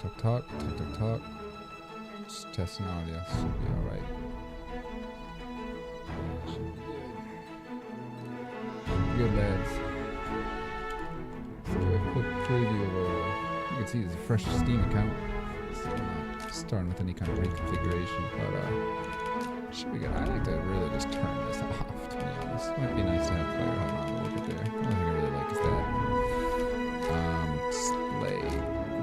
talk, talk, talk, talk, talk. Just testing audio. Should be alright. Should be good. Good, lads. Let's do a quick preview of you can see it's a fresh Steam account. So I'm not starting with any kind of reconfiguration, but should be good. I like to really just turn this off, to be honest. Might be nice to have player HUD on a little bit there. The only thing I really like is that. Display,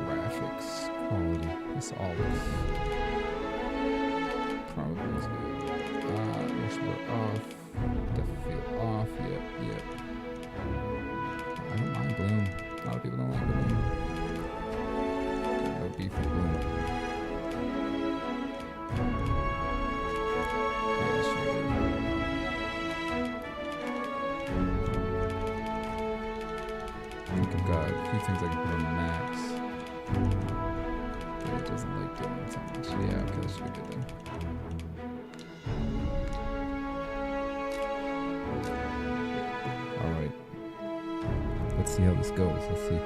graphics, quality. This all looks probably is good. Motion blur off. Depth field off. Yep. I don't mind bloom. A lot of people don't like bloom. No beef with bloom. Yeah, sure. I think I've got a few things I can put on max. But it doesn't like doing so much. Yeah, okay, that should be good then. Alright. Let's see how this goes. Let's see.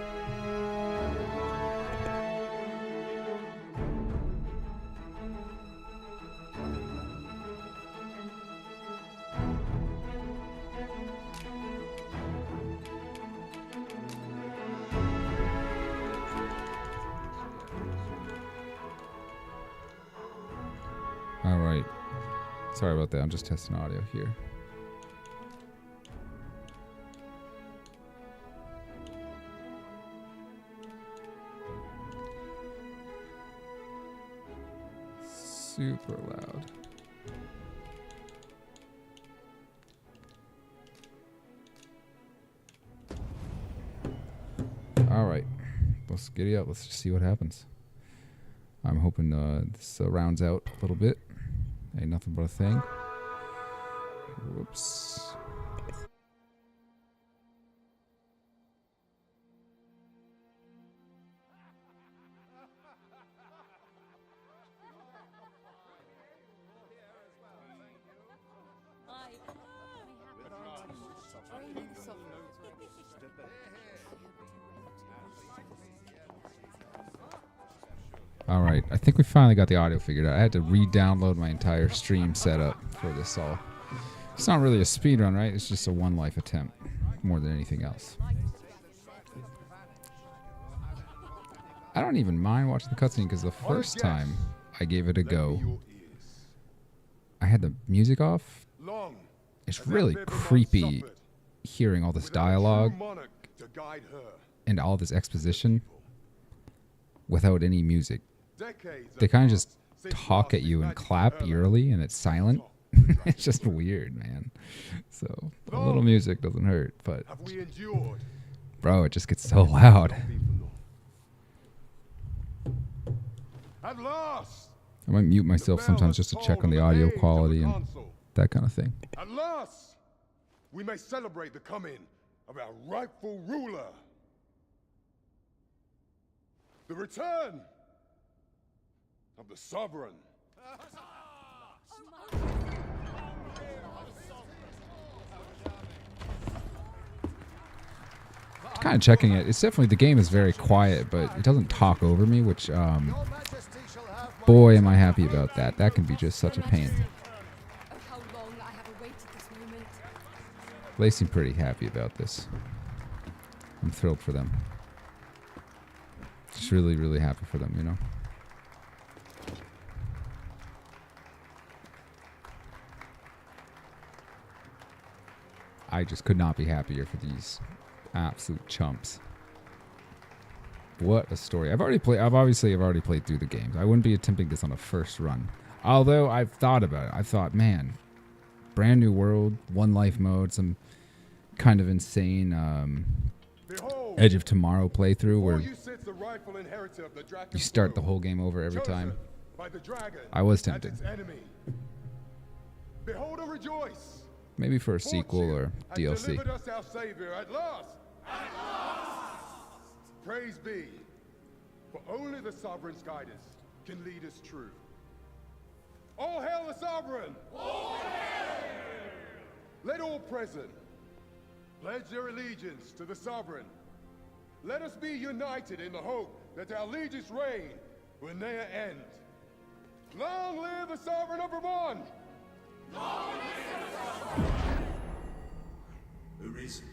Alright. Sorry about that. I'm just testing audio here. Super loud. Alright. Let's giddy up. Let's just see what happens. I'm hoping this rounds out a little bit. Ain't nothing but a thing. Whoops. Alright, I think we finally got the audio figured out. I had to re-download my entire stream setup for this all. It's not really a speedrun, right? It's just a one-life attempt, more than anything else. I don't even mind watching the cutscene, because the first time I gave it a go, I had the music off. It's really creepy hearing all this dialogue and all this exposition without any music. They kind of just talk at you and clap eerily, and it's silent. It's just weird, man. So a little music doesn't hurt, but bro, it just gets so loud. At last, I might mute myself sometimes just to check on the audio quality and that kind of thing. At last, we may celebrate the coming of our rightful ruler. The return of the sovereign. Kind of checking it. It's definitely, the game is very quiet, but it doesn't talk over me, which, boy, am I happy about that. That can be just such a pain. They seem pretty happy about this. I'm thrilled for them. Just really, really happy for them, you know? I just could not be happier for these absolute chumps. What a story. I've already played through the games. I wouldn't be attempting this on a first run. Although I've thought about it. I thought, man, brand new world, one life mode, some kind of insane Edge of Tomorrow playthrough where you start the whole game over every time. I was tempted. Behold and rejoice. Maybe for a sequel or DLC. Delivered us our Savior at last. At last. Praise be, for only the sovereign's guidance can lead us true. All hail the sovereign! All hail! Let all present pledge their allegiance to the sovereign. Let us be united in the hope that our allegiance reign will ne'er end. Long live the sovereign of Vermont! Arisen,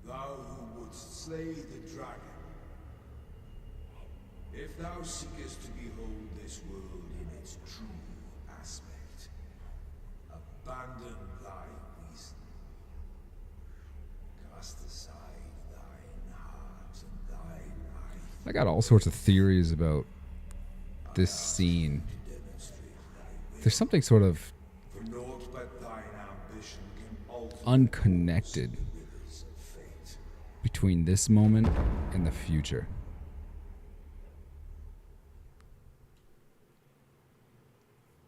thou who wouldst slay the dragon, if thou seekest to behold this world in its true aspect, abandon thy reason. Cast aside thine heart and thine eye. I got all sorts of theories about this scene. There's something sort of For naught but thine ambition can alter unconnected the withers of fate. between this moment and the future.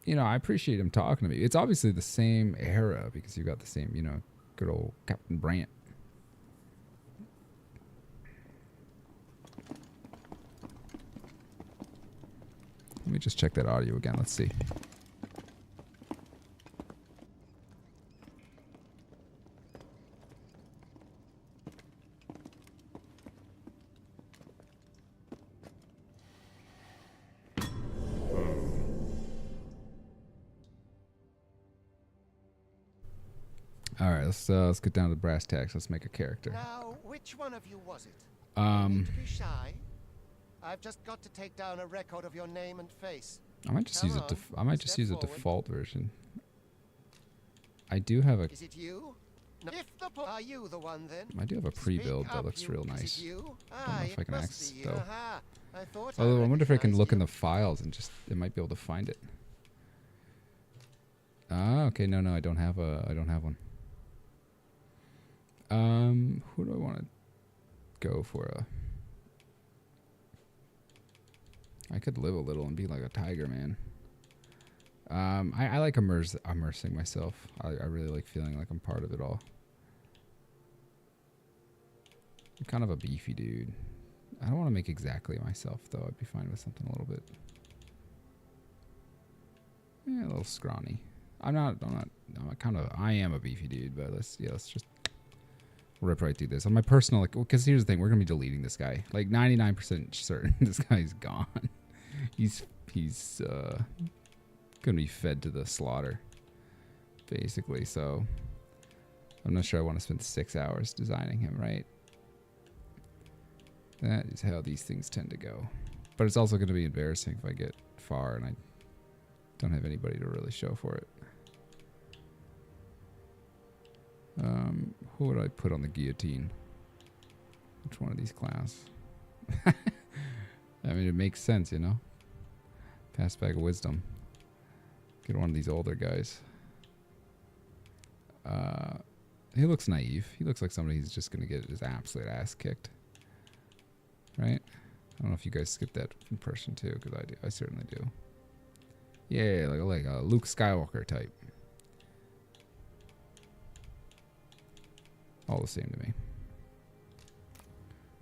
You know, I appreciate him talking to me. It's obviously the same era because you got the same, you know, good old Captain Brant. Let me just check that audio again. Let's see. All right, let's get down to brass tacks. Let's make a character. Now, which one of you was it? Um, Need to be shy. I've just got to take down a record of your name and face. I might just Come use a on, I might just step use a forward. default version. I do have a Is it you? No. If the are you the one then? I do have a Speak pre-build that up, looks you. real Is nice. it you? Don't know Ah, if I it can must access be it, you. though. Aha. I thought Although I wonder if I can recognized look in you. the files and just it might be able to find it. Ah, okay, no, I don't have one. Who do I want to go for? I could live a little and be like a tiger, man. I like immersing myself. I really like feeling like I'm part of it all. I'm kind of a beefy dude. I don't want to make exactly myself though. I'd be fine with something a little bit. Yeah, a little scrawny. I am a beefy dude, but let's just rip right through this. On my personal, like, because here's the thing, we're gonna be deleting this guy. Like 99% certain this guy's gone. He's gonna be fed to the slaughter, basically. So I'm not sure I want to spend 6 hours designing him, right? That is how these things tend to go. But it's also going to be embarrassing if I get far and I don't have anybody to really show for it. Who would I put on the guillotine? Which one of these clowns? I mean, it makes sense, you know? Pass bag of wisdom. Get one of these older guys. He looks naive. He looks like somebody who's just going to get his absolute ass kicked. Right? I don't know if you guys skip that impression too, because I do. I certainly do. Yeah, like a Luke Skywalker type. All the same to me.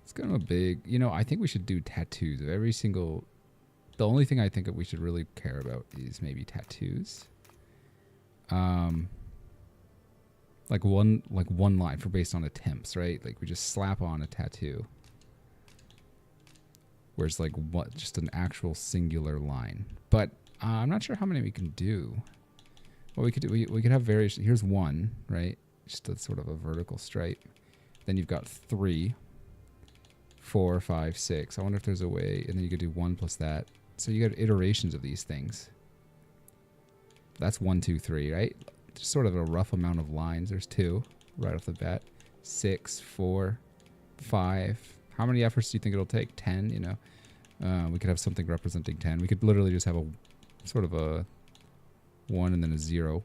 It's kind of a big, you know, I think we should do tattoos of every single, the only thing I think that we should really care about is maybe tattoos. Like one line for based on attempts, right? Like we just slap on a tattoo. Whereas like what, just an actual singular line. But I'm not sure how many we can do. Well, we could do, we could have various, here's one, right? Just a sort of a vertical stripe. Then you've got 3, 4, 5, 6. I wonder if there's a way, and then you could do 1 plus that. So you got iterations of these things. That's 1, 2, 3, right? Just sort of a rough amount of lines. There's 2 right off the bat. 6, 4, 5. How many efforts do you think it'll take? 10, you know? We could have something representing 10. We could literally just have a sort of a 1 and then a 0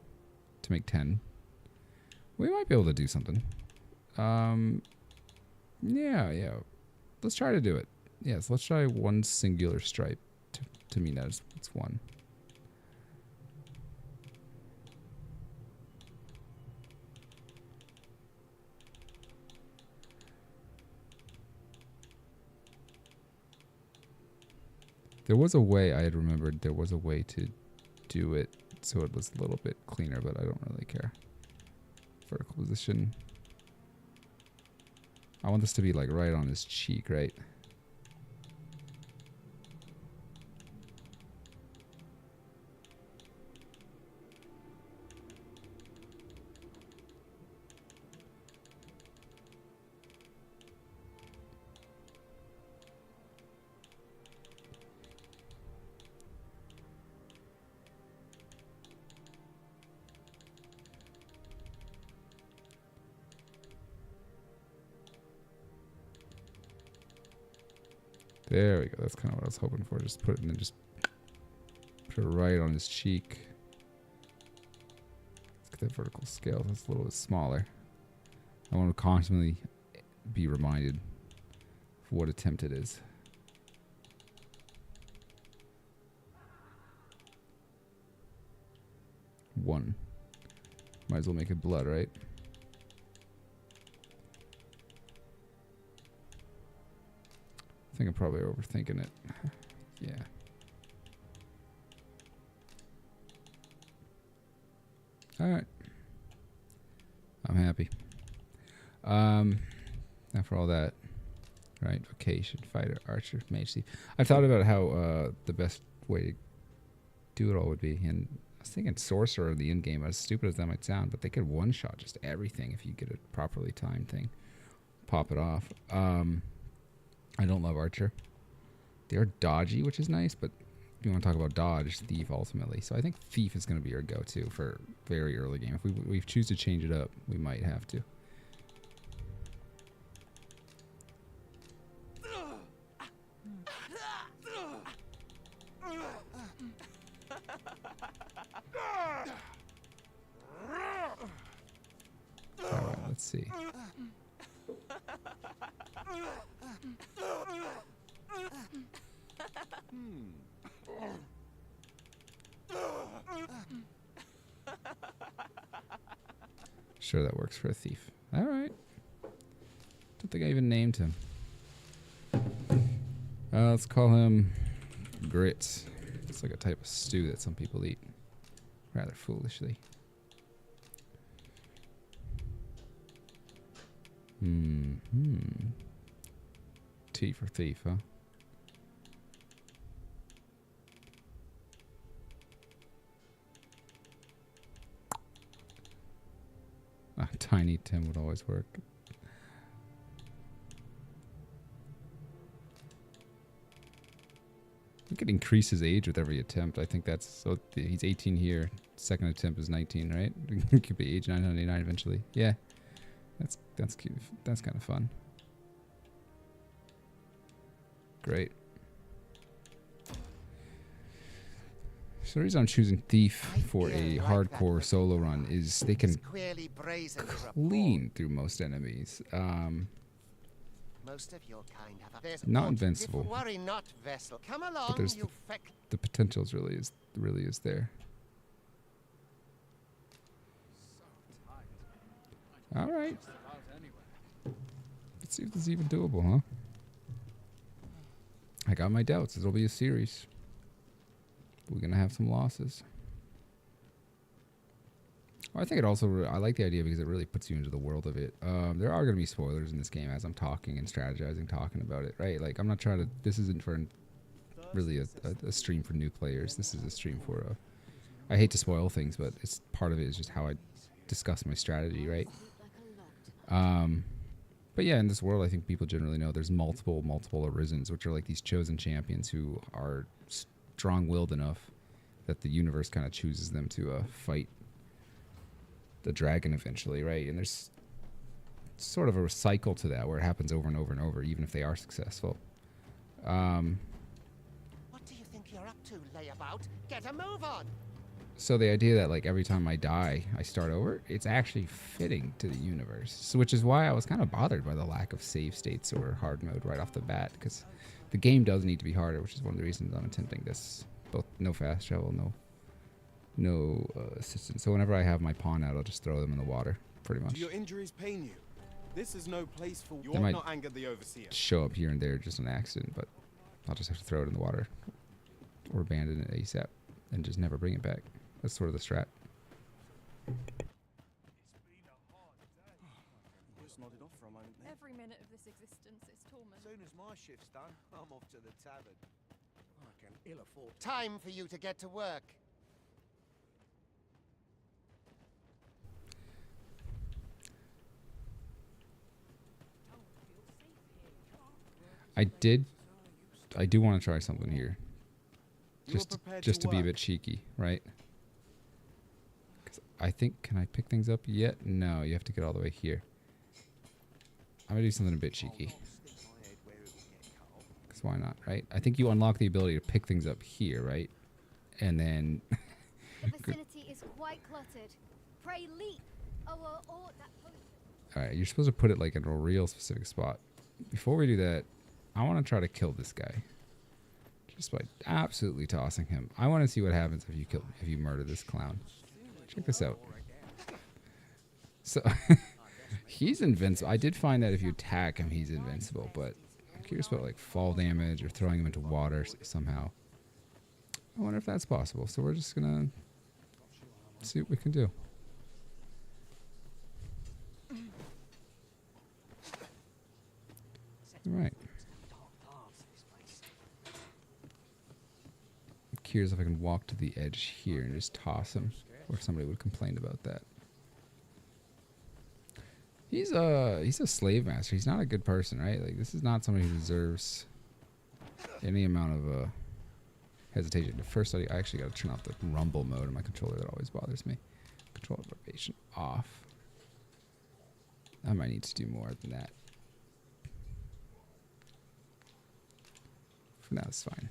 to make 10. We might be able to do something. Yeah. Let's try to do it. Yes, let's try one singular stripe to mean that it's 1. There was a way, I had remembered, there was a way to do it so it was a little bit cleaner, but I don't really care. Vertical position. I want this to be like right on his cheek, right? There we go. That's kind of what I was hoping for. Just put it and then just put it right on his cheek. Let's get that vertical scale. That's a little bit smaller. I want to constantly be reminded of what attempt it is. One. Might as well make it blood, right? I think I'm probably overthinking it. Yeah. Alright. I'm happy. After all that, right? Vocation, fighter, archer, mage thief. I've thought about how the best way to do it all would be, and I was thinking sorcerer in the end game, as stupid as that might sound, but they could one-shot just everything if you get a properly timed thing. Pop it off. I don't love archer. They're dodgy, which is nice, but if you want to talk about dodge, thief ultimately. So I think thief is going to be our go-to for very early game. If we choose to change it up, we might have to. Alright, let's see. Sure, that works for a thief. Alright. Don't think I even named him. Let's call him Grits. It's like a type of stew that some people eat. Rather foolishly. T for thief, huh? Tiny Tim would always work. We could increase his age with every attempt. I think that's so. He's 18 here. Second attempt is 19, right? It could be age 999 eventually. Yeah, that's cute. That's kind of fun. Great. So the reason I'm choosing Thief for a hardcore solo run is they can clean through most enemies. Most of your kind have a Not invincible. Worry not, vessel. Come along, But there's the potential really is there. All right. Let's see if this is even doable, huh? I got my doubts. This will be a series. We're gonna have some losses. Well, I think it also, I like the idea because it really puts you into the world of it. There are going to be spoilers in this game as I'm talking and strategizing, talking about it, right? Like, I'm not trying to, this isn't for really a stream for new players. This is a stream for, I hate to spoil things, but it's part of it is just how I discuss my strategy, right? But yeah, in this world, I think people generally know there's multiple Arisens, which are like these chosen champions who are strong-willed enough that the universe kind of chooses them to fight the dragon eventually, right? And there's sort of a cycle to that where it happens over and over and over, even if they are successful. What do you think you're up to, layabout? Get a move on! So the idea that like every time I die, I start over, it's actually fitting to the universe. So which is why I was kind of bothered by the lack of save states or hard mode right off the bat, because the game does need to be harder, which is one of the reasons I'm attempting this. Both no fast travel, no assistance. So whenever I have my pawn out, I'll just throw them in the water, pretty much. Do your injuries pain you? This is no place for you. They might Not angered the overseer. show up here and there just an accident, but I'll just have to throw it in the water or abandon it ASAP and just never bring it back. That's sort of the strat. Just nodded off for a moment there. Every minute of this existence is torment. As soon as my shift's done, I'm off to the tavern. I can ill afford. Time for you to get to work. I do want to try something here. Just to be a bit cheeky, right? Because I think, can I pick things up yet? No, you have to get all the way here. I'm going to do something a bit cheeky. Because why not, right? I think you unlock the ability to pick things up here, right? And then... The vicinity is quite cluttered. Pray leap. Or that potion. Alright, you're supposed to put it like in a real specific spot. Before we do that, I want to try to kill this guy. Just by absolutely tossing him. I want to see what happens if you murder this clown. Check this out. So, he's invincible. I did find that if you attack him, he's invincible, but I'm curious about like fall damage or throwing him into water somehow. I wonder if that's possible. So we're just gonna see what we can do. Alright. I'm curious if I can walk to the edge here and just toss him. Or if somebody would complain about that. He's a slave master. He's not a good person, right? Like, this is not somebody who deserves any amount of hesitation. First, I actually got to turn off the rumble mode on my controller. That always bothers me. Control vibration off. I might need to do more than that. For now, it's fine.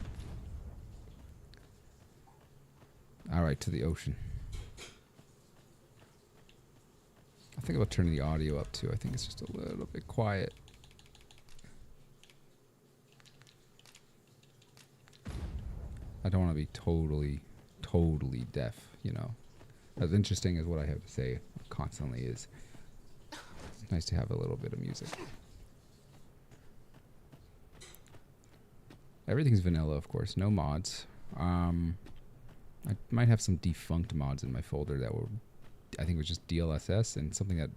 Alright, to the ocean. I think about turning the audio up too. I think it's just a little bit quiet. I don't want to be totally deaf, you know. As interesting as what I have to say constantly is, it's nice to have a little bit of music. Everything's vanilla, of course. No mods. I might have some defunct mods in my folder that were, I think it was just DLSS and something that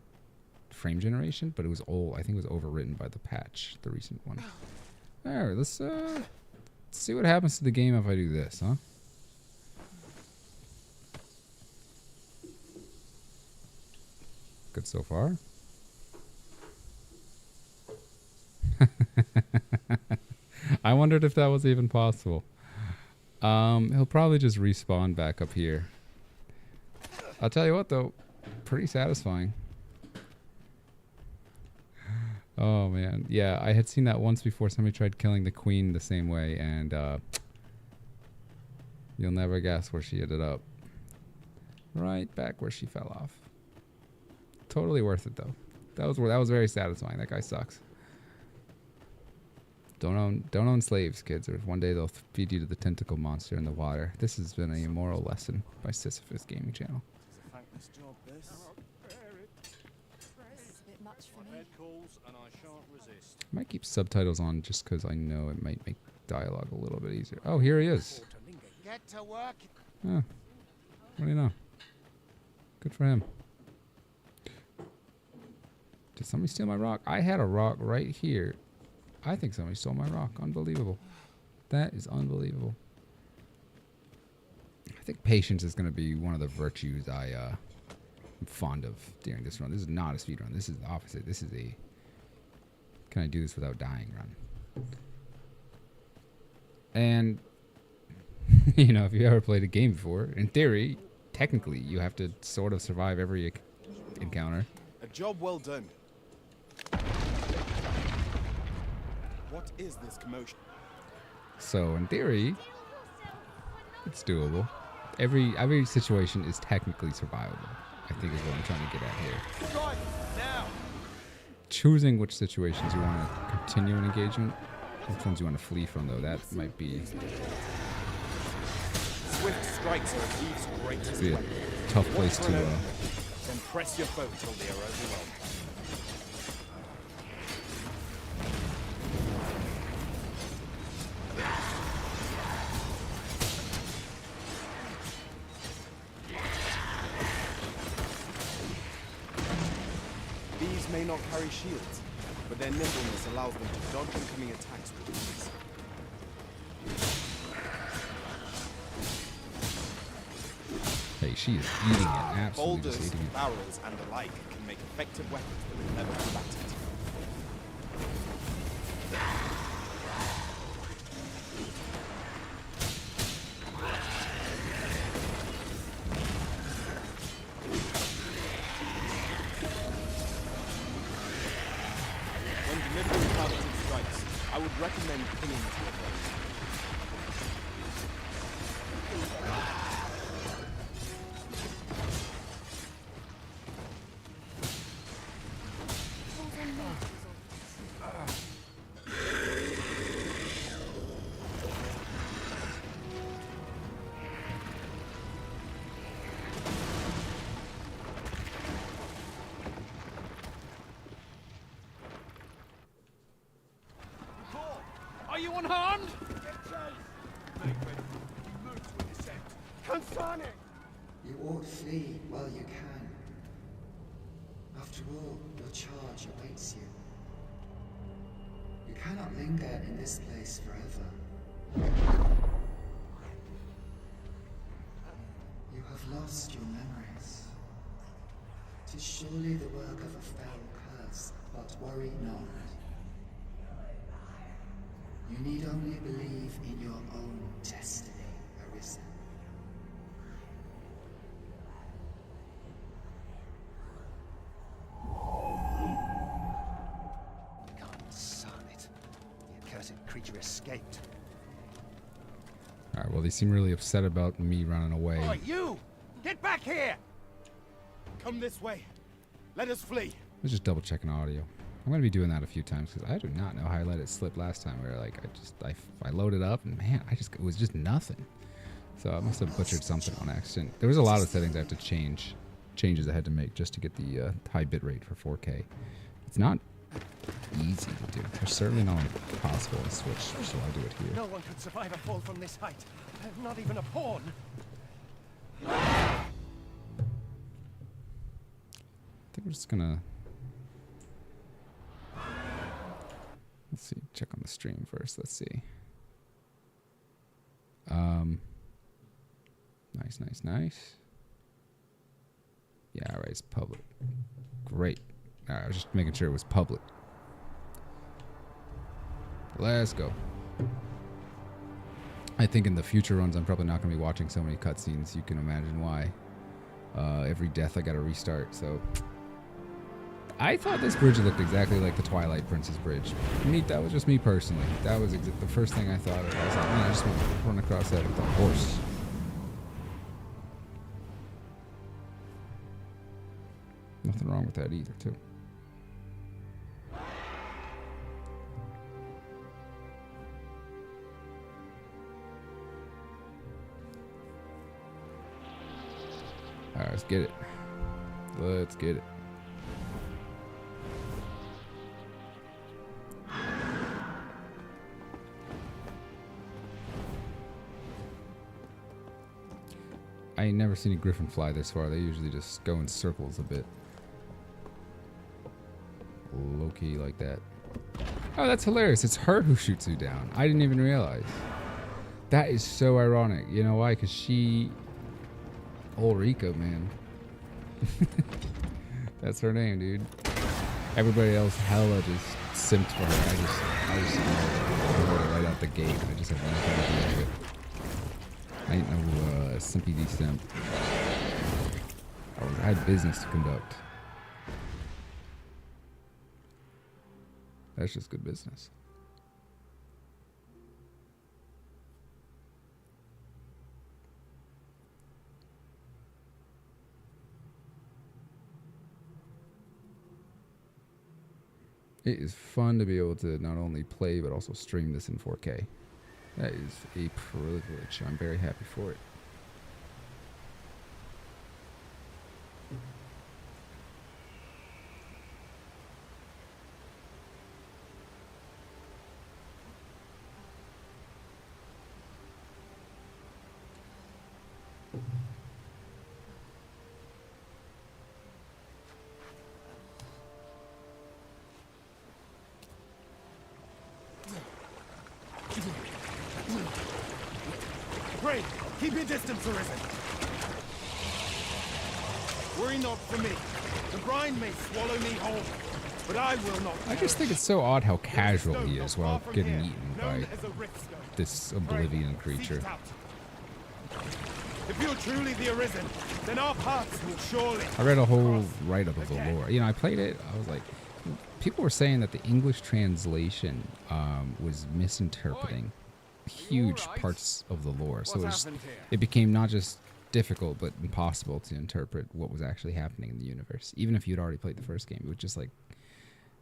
frame generation, but it was old. I think it was overwritten by the patch, the recent one. Alright, let's see what happens to the game if I do this, huh? Good so far. I wondered if that was even possible. He'll probably just respawn back up here. I'll tell you what though, pretty satisfying. Oh man, yeah, I had seen that once before. Somebody tried killing the queen the same way, and you'll never guess where she ended up. Right back where she fell off. Totally worth it though. That was very satisfying. That guy sucks. Don't own slaves, kids, or one day they'll feed you to the tentacle monster in the water. This has been a moral lesson by Sisyphus Gaming Channel. It's a thankless job, this. This is a bit much for me. Calls and I shan't resist. I might keep subtitles on just because I know it might make dialogue a little bit easier. Oh, here he is. Get to work. Oh, what do you know? Good for him. Did somebody steal my rock? I had a rock right here. I think somebody stole my rock. Unbelievable. That is unbelievable. I think patience is going to be one of the virtues I'm fond of during this run. This is not a speed run. This is the opposite. This is a can I do this without dying run. And, you know, if you ever played a game before, in theory, technically, you have to sort of survive every encounter. A job well done. What is this commotion? So, in theory, it's doable. Every situation is technically survivable, I think is what I'm trying to get at here. Strike now. Choosing which situations you want to continue an engagement, which ones you want to flee from, though, that might be Swift strikes are a thief's greatest a weapon. tough place to... Then press your foe till they are overwhelmed. These may not carry shields, but their nimbleness allows them to dodge incoming attacks with ease. Hey, she is eating it. Absolutely just Boulders, eating it. barrels, and the like can make effective weapons that will never combat it. When delivering targeted strikes, I will would recommend clinging to it. Are you unharmed? You ought flee while you can. After all, your charge awaits you. You cannot linger in this place forever. You have lost your memories. 'Tis surely the work of a fell curse, but worry not. You need only believe in your own destiny, Arisen. Can't son it. The accursed creature escaped. Alright, well, they seem really upset about me running away. Oi, you! Get back here! Come this way. Let us flee. Let's just double checking audio. I'm going to be doing that a few times because I do not know how I let it slip last time. Where like I loaded up and man, it was just nothing. So I must have butchered something on accident. There was a lot of settings I have to changes I had to make just to get the high bitrate for 4K. It's not easy to do. It's certainly not impossible to switch, so I'll do it here. No one could survive a fall from this height. Not even a pawn. I think we're just gonna. Let's see. Check on the stream first. Let's see. Nice. Yeah, all right. It's public. Great. All right, I was just making sure it was public. Let's go. I think in the future runs, I'm probably not going to be watching so many cutscenes. You can imagine why. Every death, I got to restart. So. I thought this bridge looked exactly like the Twilight Princess bridge. That was just me personally. That was the first thing I thought of. I was like, man, I just want to run across that with a horse. Nothing wrong with that either, too. Alright, let's get it. Let's get it. I ain't never seen a griffin fly this far. They usually just go in circles a bit. Low-key like that. Oh, that's hilarious. It's her who shoots you down. I didn't even realize. That is so ironic. You know why? Because she... Ulrika, man. That's her name, dude. Everybody else hella just simped for her. I just ignored it right out the gate. I just have nothing to do with it. I ain't no simpy D simp. I had business to conduct. That's just good business. It is fun to be able to not only play but also stream this in 4K. That is a privilege. I'm very happy for it. Pray, keep your distance, Arisen. Worry not for me. The brine may swallow me whole, but I will not. I just think it's so odd how casual he is while getting eaten by this oblivion creature. If you're truly the Arisen, then our paths will surely. I read a whole write-up of the lore. You know, I played it. I was like, people were saying that the English translation was misinterpreting huge parts of the lore. So it became not just difficult, but impossible to interpret what was actually happening in the universe. Even if you'd already played the first game, it was just like...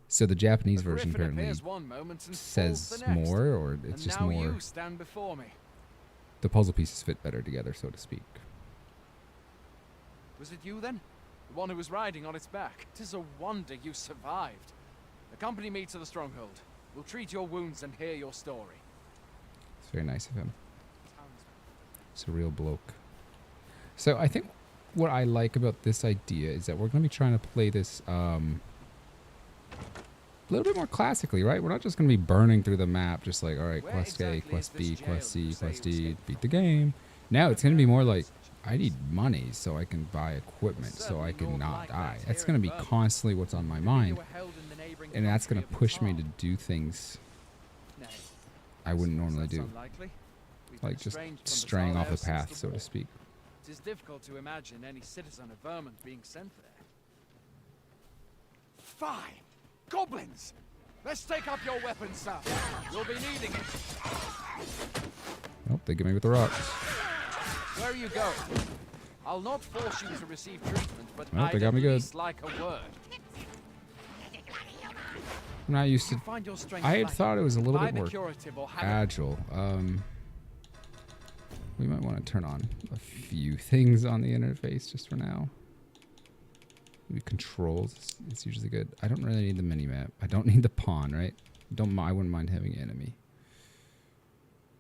So the Japanese version apparently says more, or it's just more... The puzzle pieces fit better together, so to speak. Was it you then? The one who was riding on its back? 'Tis a wonder you survived. Accompany me to the stronghold. We'll treat your wounds and hear your story. It's very nice of him. It's a real bloke. So I think what I like about this idea is that we're going to be trying to play this a little bit more classically, right? We're not just going to be burning through the map, just like, all right, quest A, quest B, quest C, quest D, beat the game. Now it's going to be more like, I need money so I can buy equipment, so I can not die. That's going to be constantly what's on my mind. And that's going to push me to do things I wouldn't normally do. Like just straying off the path, so to speak. It is difficult to imagine any citizen of Vermont being sent there. Fine! Goblins! Let's take up your weapons, sir. You'll be needing it. Nope, they get me with the rocks. Where are you going? I'll not force you to receive treatment, but Nope, they I'd got at me good. least like a word. I'm not used to... Find your strength I had lacking. thought it was a little Buy bit the more curative or have it. agile. We might want to turn on a few things on the interface just for now. Maybe controls is usually good. I don't really need the mini-map. I don't need the pawn, right? I wouldn't mind having enemy.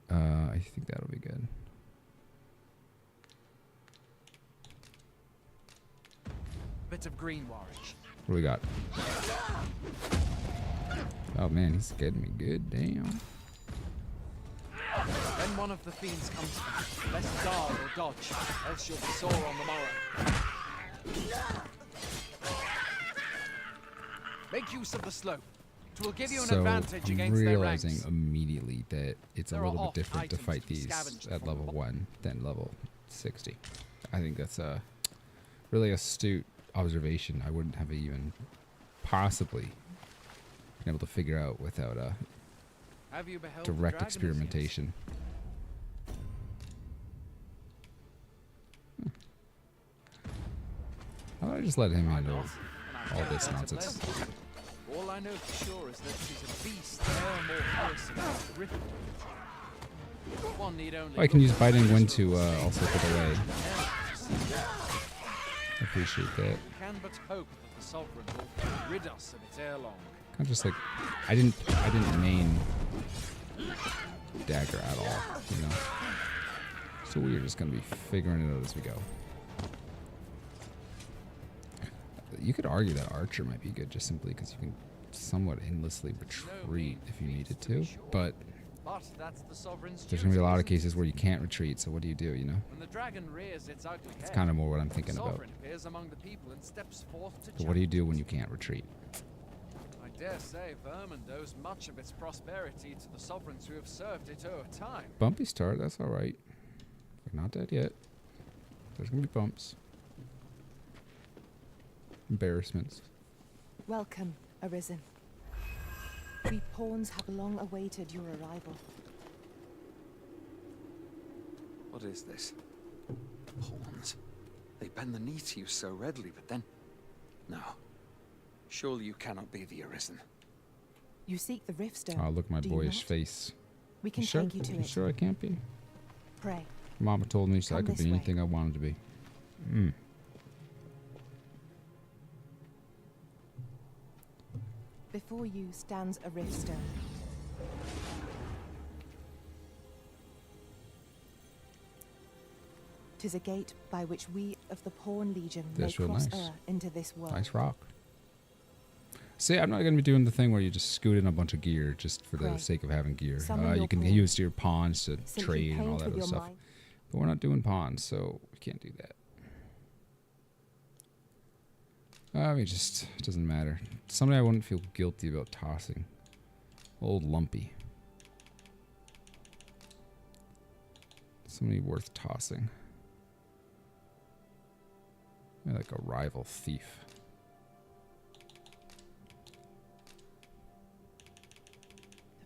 I think that'll be good. Bit of green Warwick. What do we got? Oh man, he's getting me good. Damn. When one of the fiends comes, let's guard or dodge, else you'll be sore on the morrow. Make use of the slope. It will give you an advantage I'm against their realizing ranks. immediately that it's a There are little bit oft different to items fight to be these scavenged at from level the 1 than level 60. I think that's a really astute observation. I wouldn't have even possibly been able to figure out without Have you beheld the direct dragon as yet? experimentation. How about I just let him handle all this nonsense? All I know for sure is that she's a beast far more fearsome than the griffin. One need only I can look use at biting the wind visual to scenes also get away. and I appreciate that. we can but hope that the sovereign will rid us of it ere long. Kind of just like I didn't main dagger at all, you know. So we're just gonna be figuring it out as we go. You could argue that Archer might be good just simply because you can somewhat endlessly retreat if you needed to, but But that's the sovereign's there's gonna be a lot of duty, isn't cases where you can't retreat. So what do, you know? When the dragon rears its ugly It's head, kind of more what I'm the thinking about. sovereign appears among the people and steps forth to But what do you challenge do when it. you can't retreat? I dare say Vermund owes much of its prosperity to the sovereigns who have served it over time. Bumpy start, that's all right. We're not dead yet. There's gonna be bumps, embarrassments. Welcome, Arisen. We pawns have long awaited your arrival. What is this? Pawns. They bend the knee to you so readily, but then... No. Surely you cannot be the Arisen. You seek the Riftstone. Oh, look at my do you boyish not? face. We can sure? take you to it. Sure I can't be? Pray. Mama told me so I Come could this be way. anything I wanted to be. Hmm. Before you stands a Riftstone. Tis a gate by which we of the Pawn Legion may That's real cross nice. into this world. Nice rock. See, I'm not going to be doing the thing where you just scoot in a bunch of gear just for the Pray. sake of having gear. Summon You your can pawn. use your pawns to Simply trade and all paint that with other your stuff. mind. But we're not doing pawns, so we can't do that. I mean, just it doesn't matter. Somebody I wouldn't feel guilty about tossing. Old Lumpy. Somebody worth tossing. Maybe like a rival thief.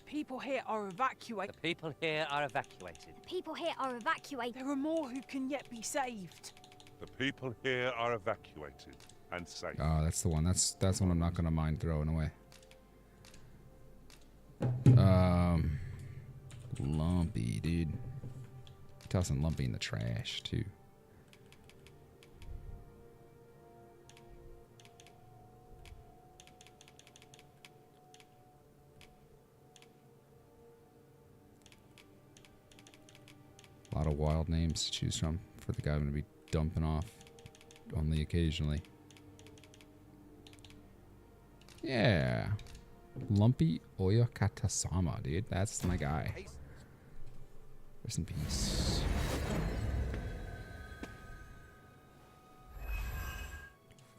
people here are evacuated. The people here are evacuated. The people here are evacuated. There are more who can yet be saved. The people here are evacuated and safe. Oh, that's the one. That's one I'm not gonna mind throwing away. Lumpy, dude. Tossing Lumpy in the trash too. A lot of wild names to choose from for the guy I'm going to be dumping off only occasionally. Yeah. Lumpy Oyakatasama, dude. That's my guy. Rest in peace.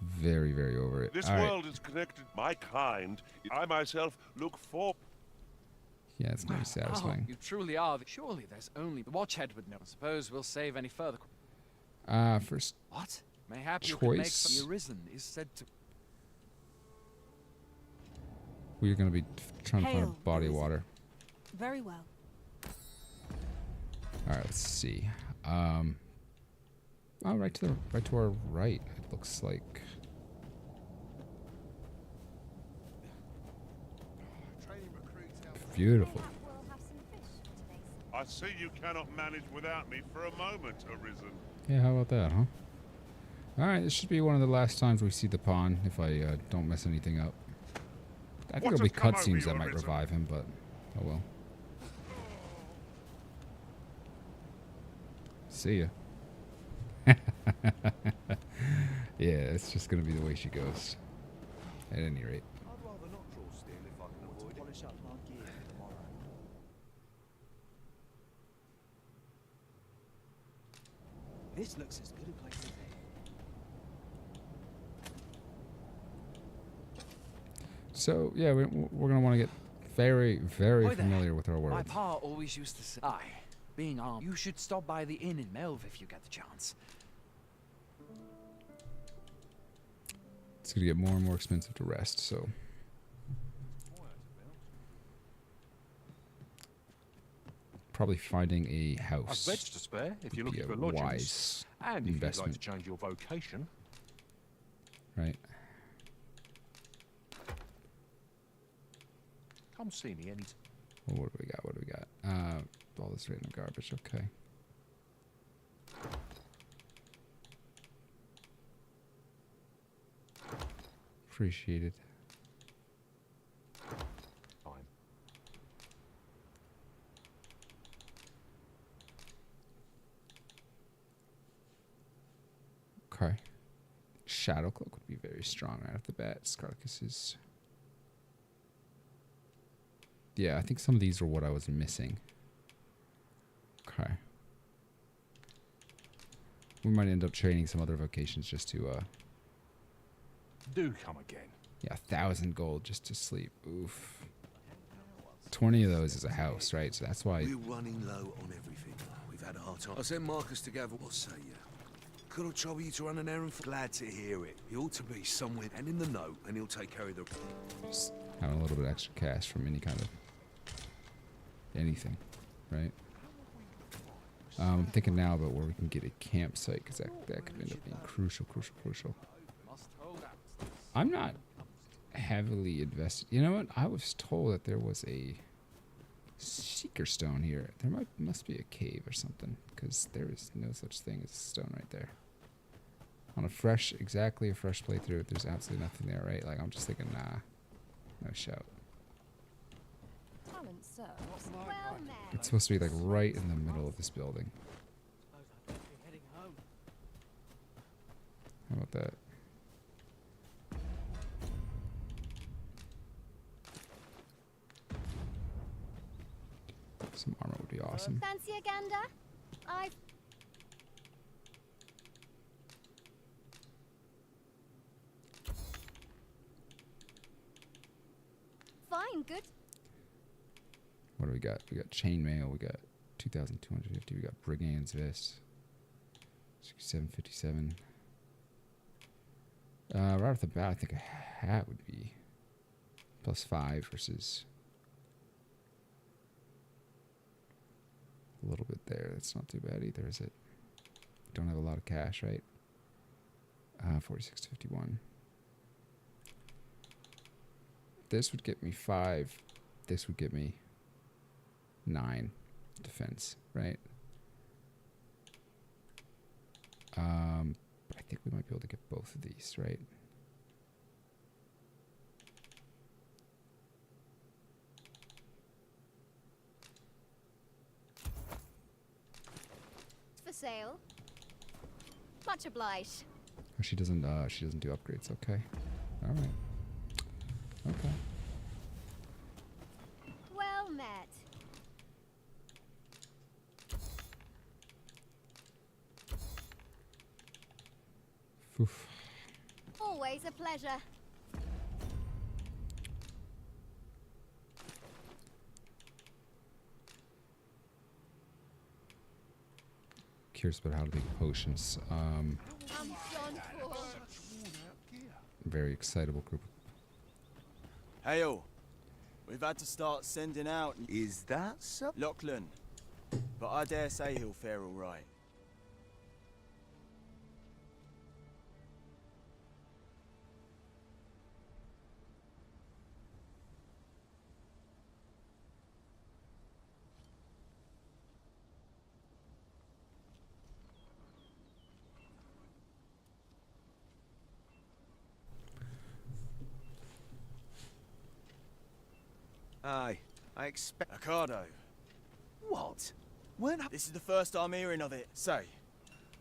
Very, very over it. This All world is connected. My kind. I myself look for. Yeah, it's very satisfying. You truly are. Surely there's only the Watchhead would know. Suppose we'll save any further. First. What? Mayhap you could make Choice. the Arisen is said to. We're going to be trying to find a Hail, body of Arisen. water. Very well. All right, let's see. Oh, right to our right. It looks like. Beautiful. I see you cannot manage without me for a moment, Arisen. Yeah, how about that, huh? All right, this should be one of the last times we see the pawn if I don't mess anything up. I think What there'll be has come over cutscenes that you, might Arisen? revive him, but oh well. See ya. Yeah, it's just gonna be the way she goes. At any rate. I'd rather not draw steel if I can avoid it. Polish up my gear for tomorrow. This looks as good a place as any. So yeah, we're gonna want to get very, very Hi there. familiar with our My world. pa always used to say, "Aye, being armed, you should stop by the inn in Melv if you get the chance." It's gonna get more and more expensive to rest, so. Probably finding a house. I've beds to spare if you're would be looking a for lodgings. wise And if you'd like investment. to change your vocation. Right. Come see me any. Well, what do we got? What do we got? All this random garbage. Okay. Appreciated. Fine. Okay. Shadow Cloak would be very strong right off the bat. Scarcus is. Yeah, I think some of these are what I was missing. Okay. We might end up training some other vocations just to, Do come again. yeah, 1,000 gold just to sleep. Oof. 20 of those is a house, right? So that's why. We're running low on everything. We've had a hard time. I sent Marcus to gather. What say you? Could I trouble you to run an errand for? Glad to hear it. He ought to be somewhere and in the know, and he'll take care of the. Just having a little bit extra cash from any kind of anything, right? I'm thinking now about where we can get a campsite because that could end up being crucial. I'm not heavily invested. You know what? I was told that there was a seeker stone here. There must be a cave or something because there is no such thing as a stone right there. On a fresh playthrough, there's absolutely nothing there, right? Like I'm just thinking, nah, no shout. Talent, sir. Well met. It's supposed to be like right in the middle of this building. How about that? Some armor would be awesome. Fancy a gander? I've... Fine, good. What do we got? We got chainmail. We got 2,250. We got brigand's vest. 6757. Right off the bat, I think a hat would be +5 versus there. That's not too bad either, is it? Don't have a lot of cash, right? 46 to 51. This would get me 5. This would get me 9 defense, right? I think we might be able to get both of these, right? For sale. Much obliged. Oh, she doesn't do upgrades. Okay. All right. Okay. Well met. Oof. Always a pleasure. Curious about how to make potions. I'm done for. Very excitable group. Hail. We've had to start sending out. Is that so? Lachlan. But I dare say he'll fare all right. Aye, I expect... Ricardo. What? When? This is the first I'm hearing of it. Say,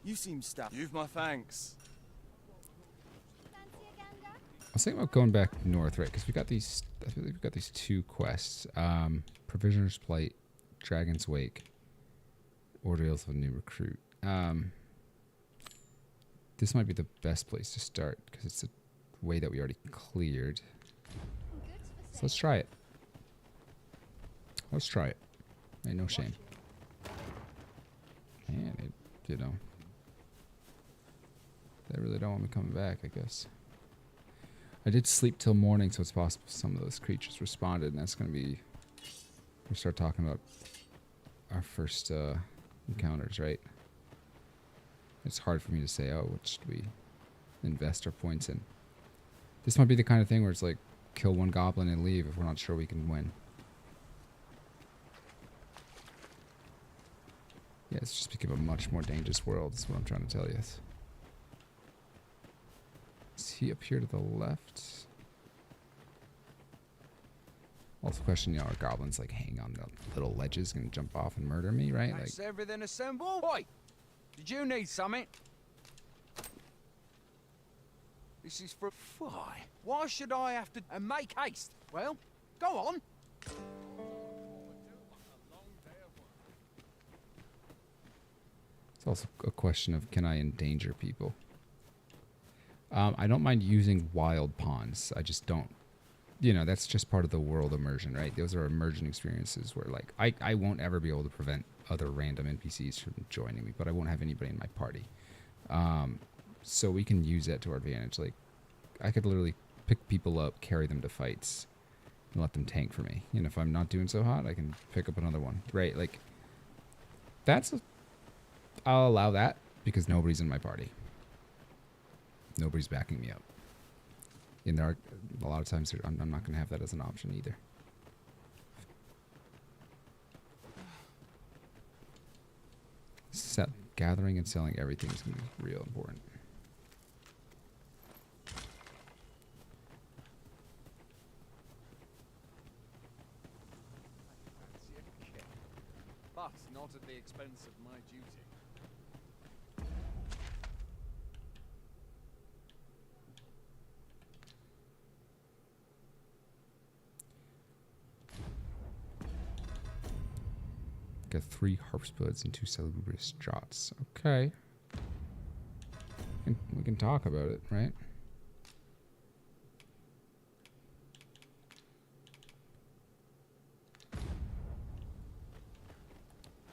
you seem stuffed. You've my thanks. I was thinking about going back north, right? Because we got these. I feel like we got these 2 quests: Provisioner's Plight, Dragon's Wake, Ordeals of a New Recruit. This might be the best place to start because it's a way that we already cleared. So let's try it. Let's try it. Ain't no shame. And you know, they really don't want me coming back, I guess. I did sleep till morning, so it's possible some of those creatures responded, and that's going to be... We start talking about our first encounters, right? It's hard for me to say, oh, which do we invest our points in? This might be the kind of thing where it's like, kill 1 goblin and leave if we're not sure we can win. Yeah, it's just become a much more dangerous world, is what I'm trying to tell you. Is he up here to the left? Also question, you know, are goblins like hanging on the little ledges and jump off and murder me, right? That's Like, everything assembled? Boy, did you need something? This is for... Why? Why should I have to... And make haste? Well, go on. it's also a question of, can I endanger people? I don't mind using wild pawns. I just don't, you know, that's just part of the world immersion, right? Those are immersion experiences where, like, I won't ever be able to prevent other random NPCs from joining me, but I won't have anybody in my party. So we can use that to our advantage. Like, I could literally pick people up, carry them to fights, and let them tank for me. And if I'm not doing so hot, I can pick up another one, right? Like, I'll allow that because nobody's in my party. Nobody's backing me up. And there are a lot of times I'm not going to have that as an option either. Gathering and selling everything is going to be real important. But not at the expense of my duty. Got 3 harpspuds and 2 salubrious draughts. Okay. We can talk about it, right?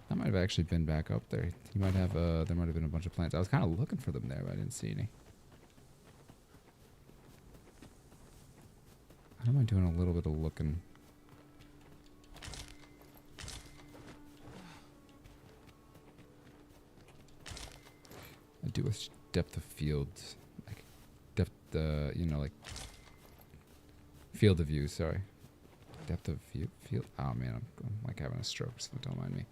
That might have actually been back up there. He might have, there might have been a bunch of plants. I was kind of looking for them there, but I didn't see any. I don't mind doing a little bit of looking. do with depth of field, like depth, you know, like field of view. Sorry, depth of view. Field. Oh man, I'm like having a stroke. So don't mind me.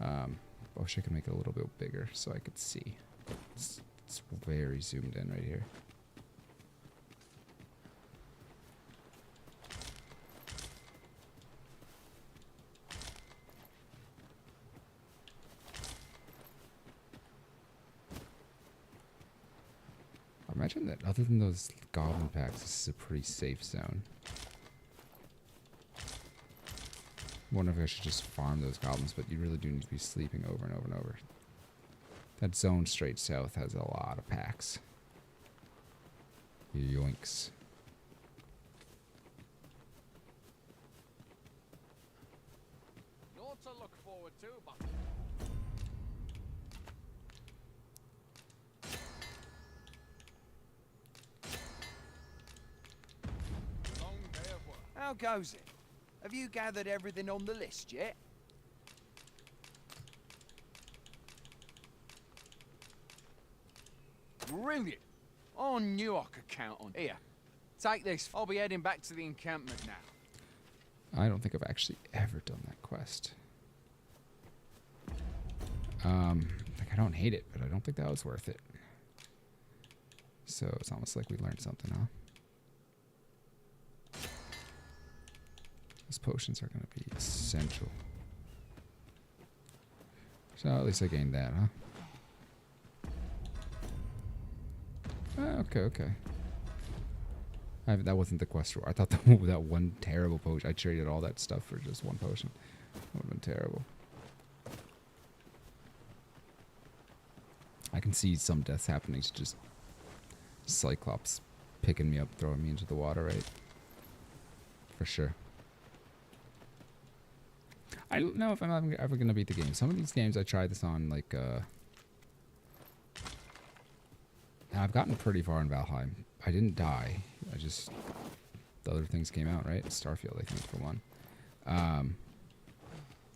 I wish I could make it a little bit bigger so I could see. It's very zoomed in right here. I imagine that other than those goblin packs, this is a pretty safe zone. I wonder if I should just farm those goblins, but you really do need to be sleeping over and over and over. That zone straight south has a lot of packs. Yoinks. Naught to look forward to, but long day of work. How goes it? Have you gathered everything on the list yet? Brilliant. I knew I could count on. Here, take this. I'll be heading back to the encampment now. I don't think I've actually ever done that quest. Like I don't hate it, but I don't think that was worth it. So it's almost like we learned something, huh? Those potions are going to be essential. So at least I gained that, huh? Okay, okay. That wasn't the quest for. I thought that one terrible potion. I traded all that stuff for just one potion. That would have been terrible. I can see some deaths happening to just Cyclops picking me up, throwing me into the water, right? For sure. I don't know if I'm ever going to beat the game. Some of these games I tried this on, like, and I've gotten pretty far in Valheim. I didn't die. I just... The other things came out, right? Starfield, I think, for one.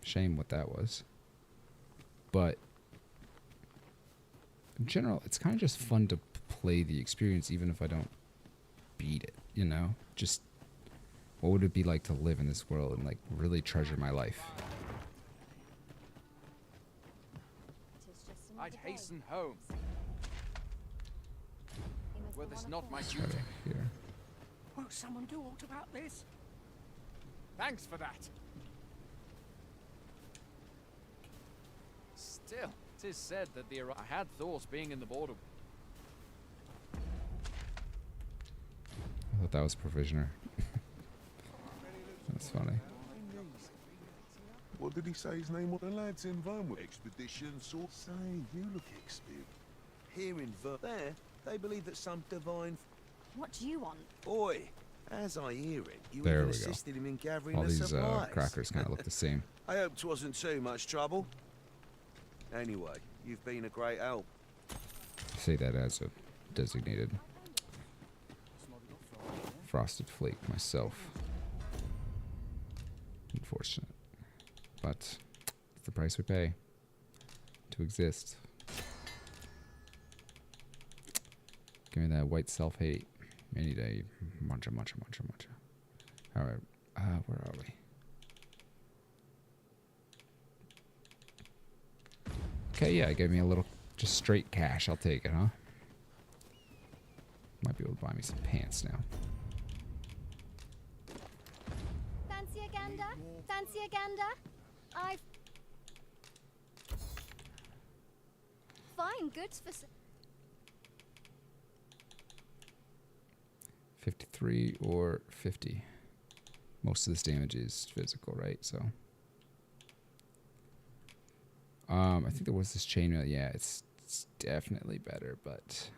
Shame what that was. But... in general, it's kind of just fun to play the experience, even if I don't beat it, you know? Just... what would it be like to live in this world and, like, really treasure my life? I'd hasten home. Well, that's not my duty. Here. Will someone do aught about this? Thanks for that. Still, 'tis said that I had thoughts being in the border. I thought that was Provisioner. That's funny. What did he say his name was? The lads in Vermont expedition sort. Say, you look experienced. Here in there, they believe that some divine... What do you want? Boy, as I hear it, you There even we go. assisted him in gathering All the these supplies. crackers kind of look the same. I hope 'twasn't too much trouble. Anyway, you've been a great help. I say that as a designated frosted flake myself. Unfortunate. But it's the price we pay to exist. Give me that white self-hate any day. Muncha, muncha, muncha, muncha. Alright, where are we? Okay, yeah, it gave me a little, just straight cash. I'll take it, huh? Might be able to buy me some pants now. Fancy a gander? Fancy a gander? I've... fine goods for... 53 or 50. Most of this damage is physical, right? So, I think there was this chainmail. Yeah, it's definitely better, but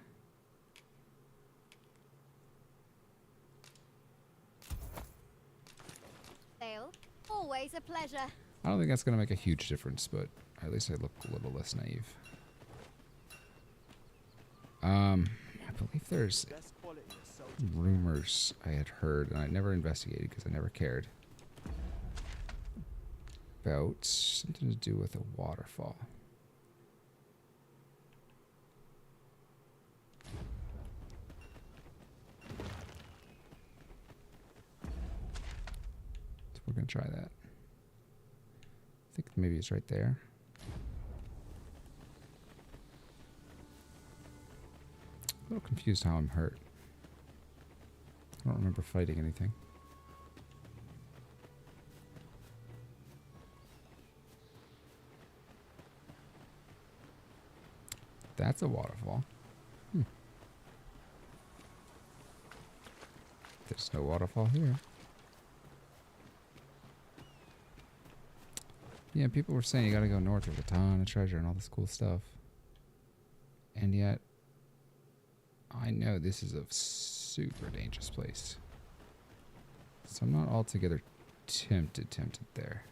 Dale, always a pleasure. I don't think that's gonna make a huge difference. But at least I look a little less naive. I believe there's rumors I had heard, and I never investigated because I never cared, about something to do with a waterfall. We're gonna try that. I think maybe it's right there. A little confused how I'm hurt. I don't remember fighting anything. That's a waterfall. There's no waterfall here. Yeah, people were saying you gotta go north with a ton of treasure and all this cool stuff. And yet, I know this is a super dangerous place. So I'm not altogether tempted there.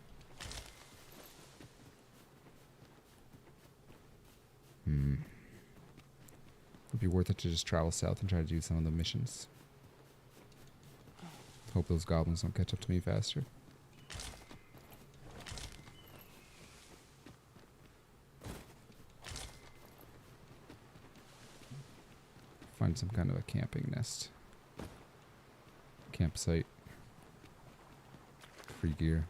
Would be worth it to just travel south and try to do some of the missions. Hope those goblins don't catch up to me faster. Find some kind of a camping nest. Campsite. Free gear.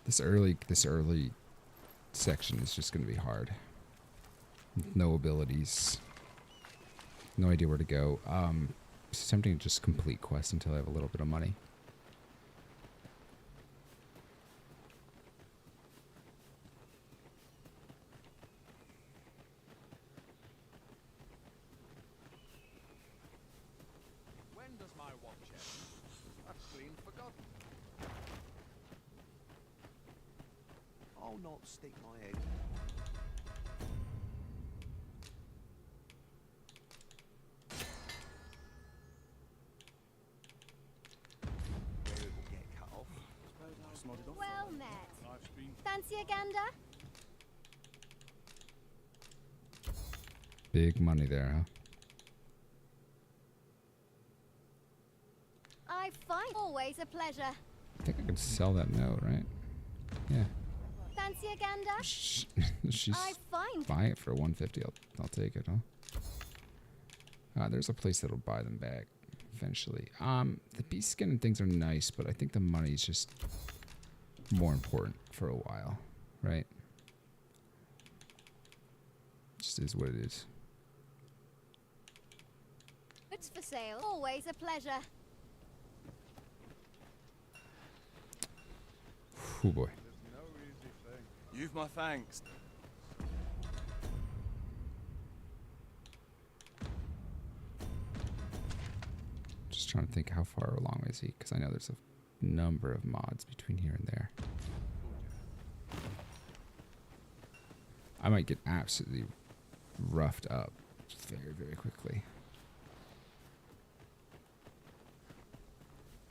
This early section is just going to be hard. No abilities. No idea where to go. It's tempting to just complete quests until I have a little bit of money. When does my watch end? I've clean forgotten. I'll not stick my head. Well met. Fancy a gander? Big money there, huh? I find always a pleasure. I think I could sell that note, right? Yeah. Fancy a gander? She's I find buy it for 150. I'll take it, huh? There's a place that'll buy them back eventually. The beast skin and things are nice, but I think the money's just more important for a while, right? Just is what it is. It's for sale. Always a pleasure. Oh boy. You've my thanks. Just trying to think how far along is he, because I know there's a number of mods between here and there. I might get absolutely roughed up very, very quickly.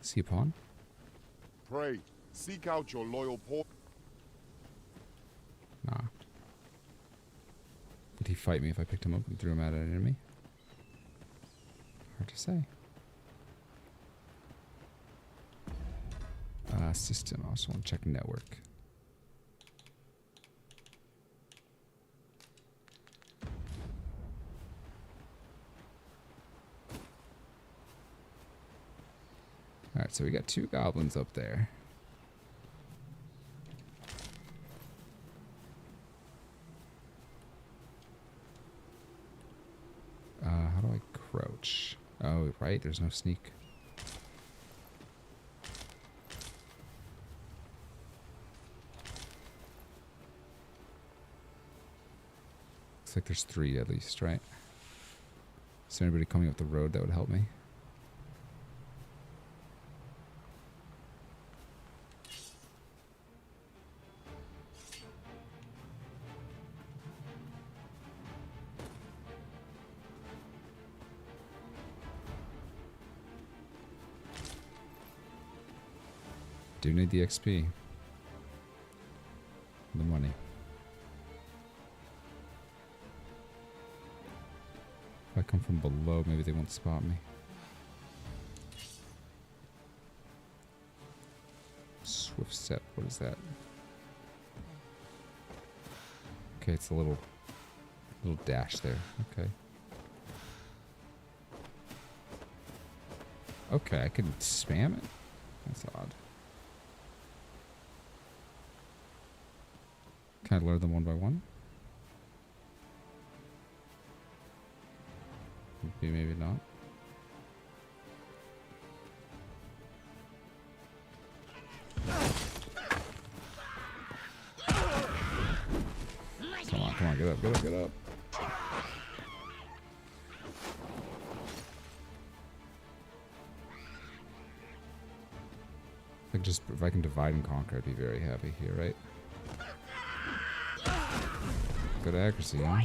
Is he a pawn? Pray, seek out your loyal pawn. Nah. Would he fight me if I picked him up and threw him at an enemy? Hard to say. System. I also want to check network. Alright, so we got 2 goblins up there. How do I crouch? Oh, right, there's no sneak. Looks like there's 3 at least, right? Is there anybody coming up the road that would help me? Do need the XP. The money. If I come from below, maybe they won't spot me. Swift step, what is that? Okay, it's a little dash there. Okay. Okay, I can spam it? That's odd. Can I learn them one by one? Maybe not. Come on, get up, get up, get up. If I can divide and conquer, I'd be very happy here, right? Good accuracy, huh?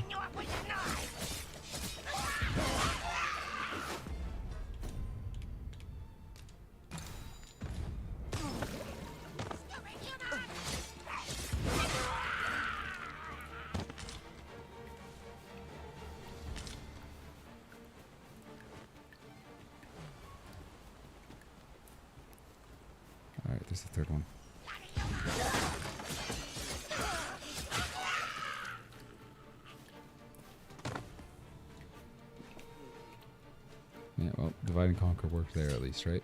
Alright, there's the third one. Yeah, well, divide and conquer worked there at least, right?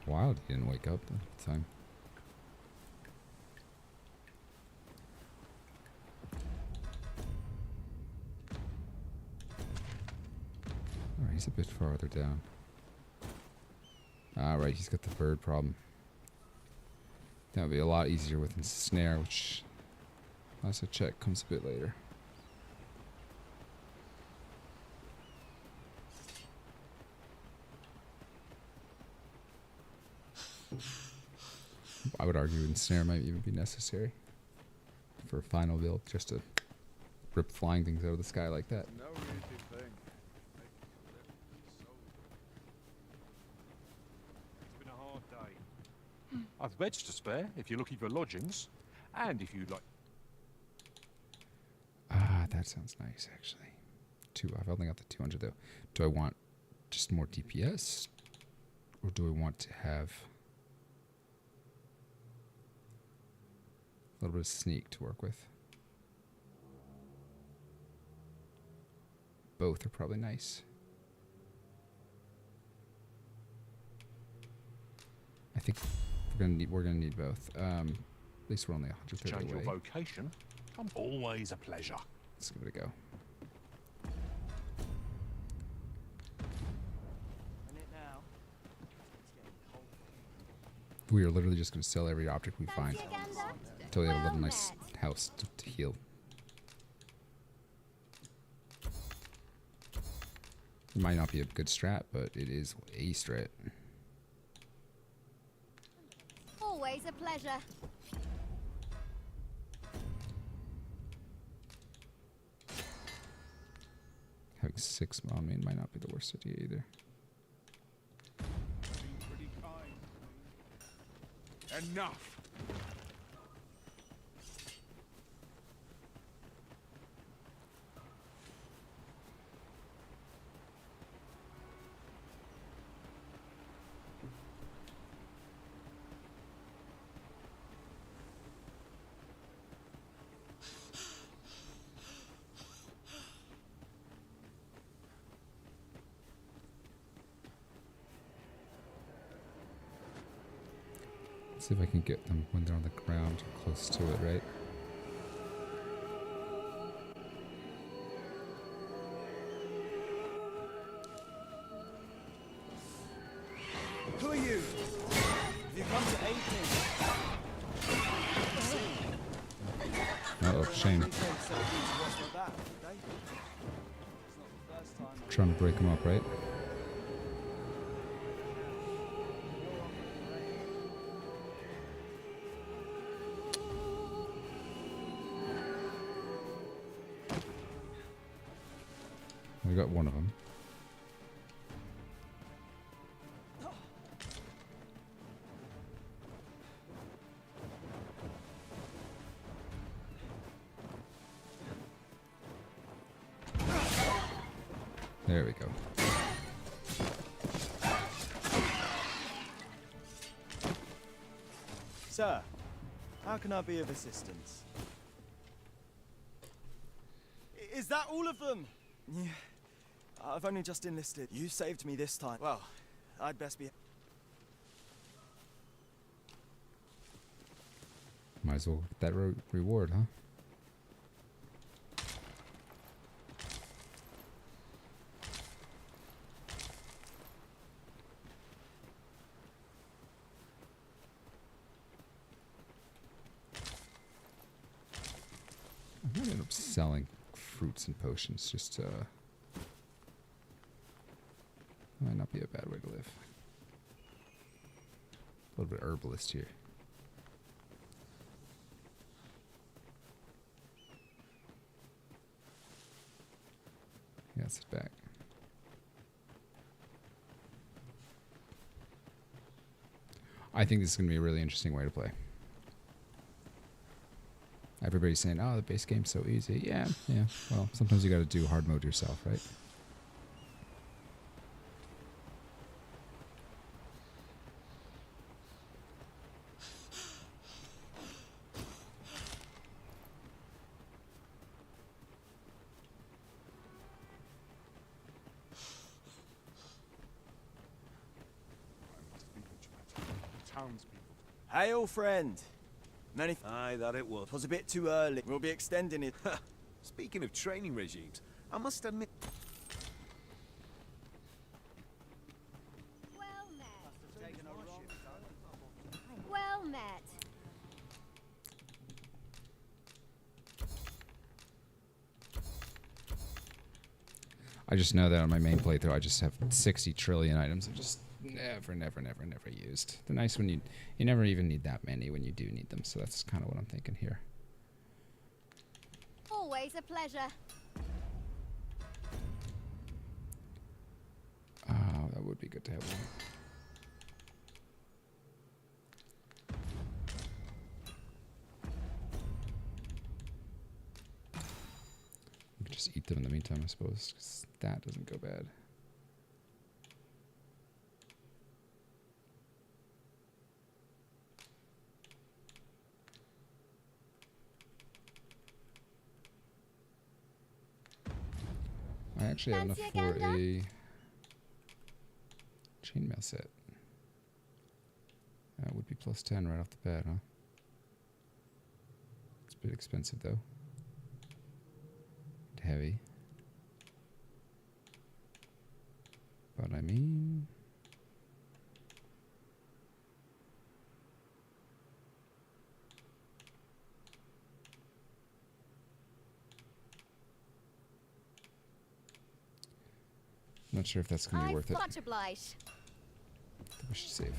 Wild, he didn't wake up at the time. Alright, he's a bit farther down. Alright, he's got the bird problem. That would be a lot easier with the snare, which, last I check, comes a bit later. I would argue ensnare might even be necessary for a final build, just to rip flying things out of the sky like that. No easy thing. It's been a hard day. I've beds to spare if you're looking for lodgings, and if you'd like. Ah, that sounds nice, actually. I've only got the 200 though. Do I want just more DPS, or do I want to have a little bit of sneak to work with? Both are probably nice. I think we're gonna need both. At least we're only 130 Change away. your vocation. Always a pleasure. Let's give it a go. We are literally just going to sell every object we find until we have a little nice house to heal. It might not be a good strat, but it is a strat. Always a pleasure. Having 6 on me might not be the worst idea either. Enough! See if I can get them when they're on the ground, close to it, right? Who are you? Have you come to aid me? Uh-oh, shame. Trying to break them up, right? We got one of them. There we go. Sir, how can I be of assistance? Is that all of them? Yeah. I've only just enlisted. You saved me this time. Well, I'd best be... Might as well get that reward, huh? I might end up selling fruits and potions just to... Might not be a bad way to live. A little bit herbalist here. Yeah, sit back. I think this is going to be a really interesting way to play. Everybody's saying, oh, the base game's so easy. Yeah. Well, sometimes you got to do hard mode yourself, right? Hey, old friend. Many... Aye, that it was. 'Twas a bit too early. We'll be extending it. Speaking of training regimes, I must admit... Well met. Well met. I just know that on my main playthrough I just have 60 trillion items I just never used. They're nice when you never even need that many when you do need them, so that's kind of what I'm thinking here. Always a pleasure. Oh, that would be good to have one. We could just eat them in the meantime, I suppose, 'cause that doesn't go bad. I actually have enough for a chainmail set. That would be plus 10 right off the bat, huh? It's a bit expensive though. And heavy. But I mean... Not sure if that's going to be worth it. Much obliged. I think we should save.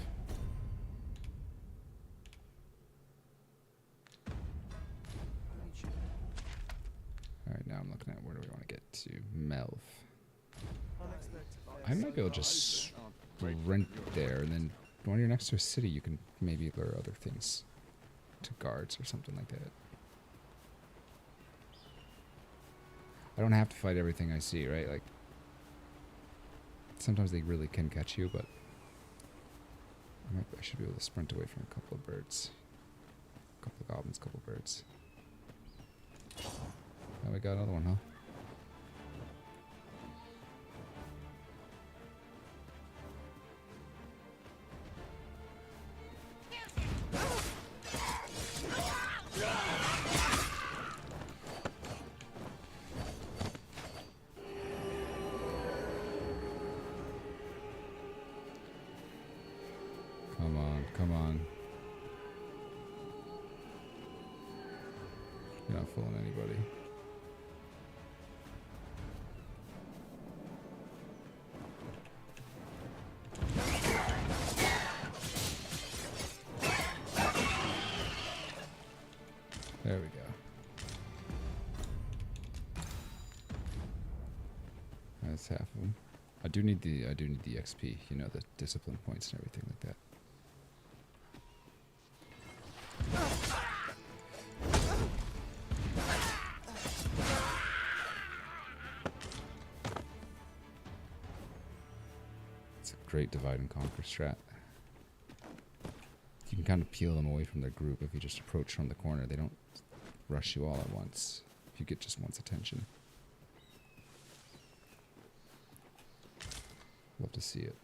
Alright, now I'm looking at where do we want to get to. Melv. I might be able to just rent there, and then when you're next to a city, you can maybe lure other things to guards or something like that. I don't have to fight everything I see, right? Like, sometimes they really can catch you, but I should be able to sprint away from a couple of birds. A couple of goblins, a couple of birds. Now we got another one, huh? Come on. You're not fooling anybody. There we go. That's half of them. I do need the XP, you know, the discipline points and everything like that. great divide and conquer strat. You can kind of peel them away from their group if you just approach from the corner. They don't rush you all at once if you get just one's attention. Love to see it.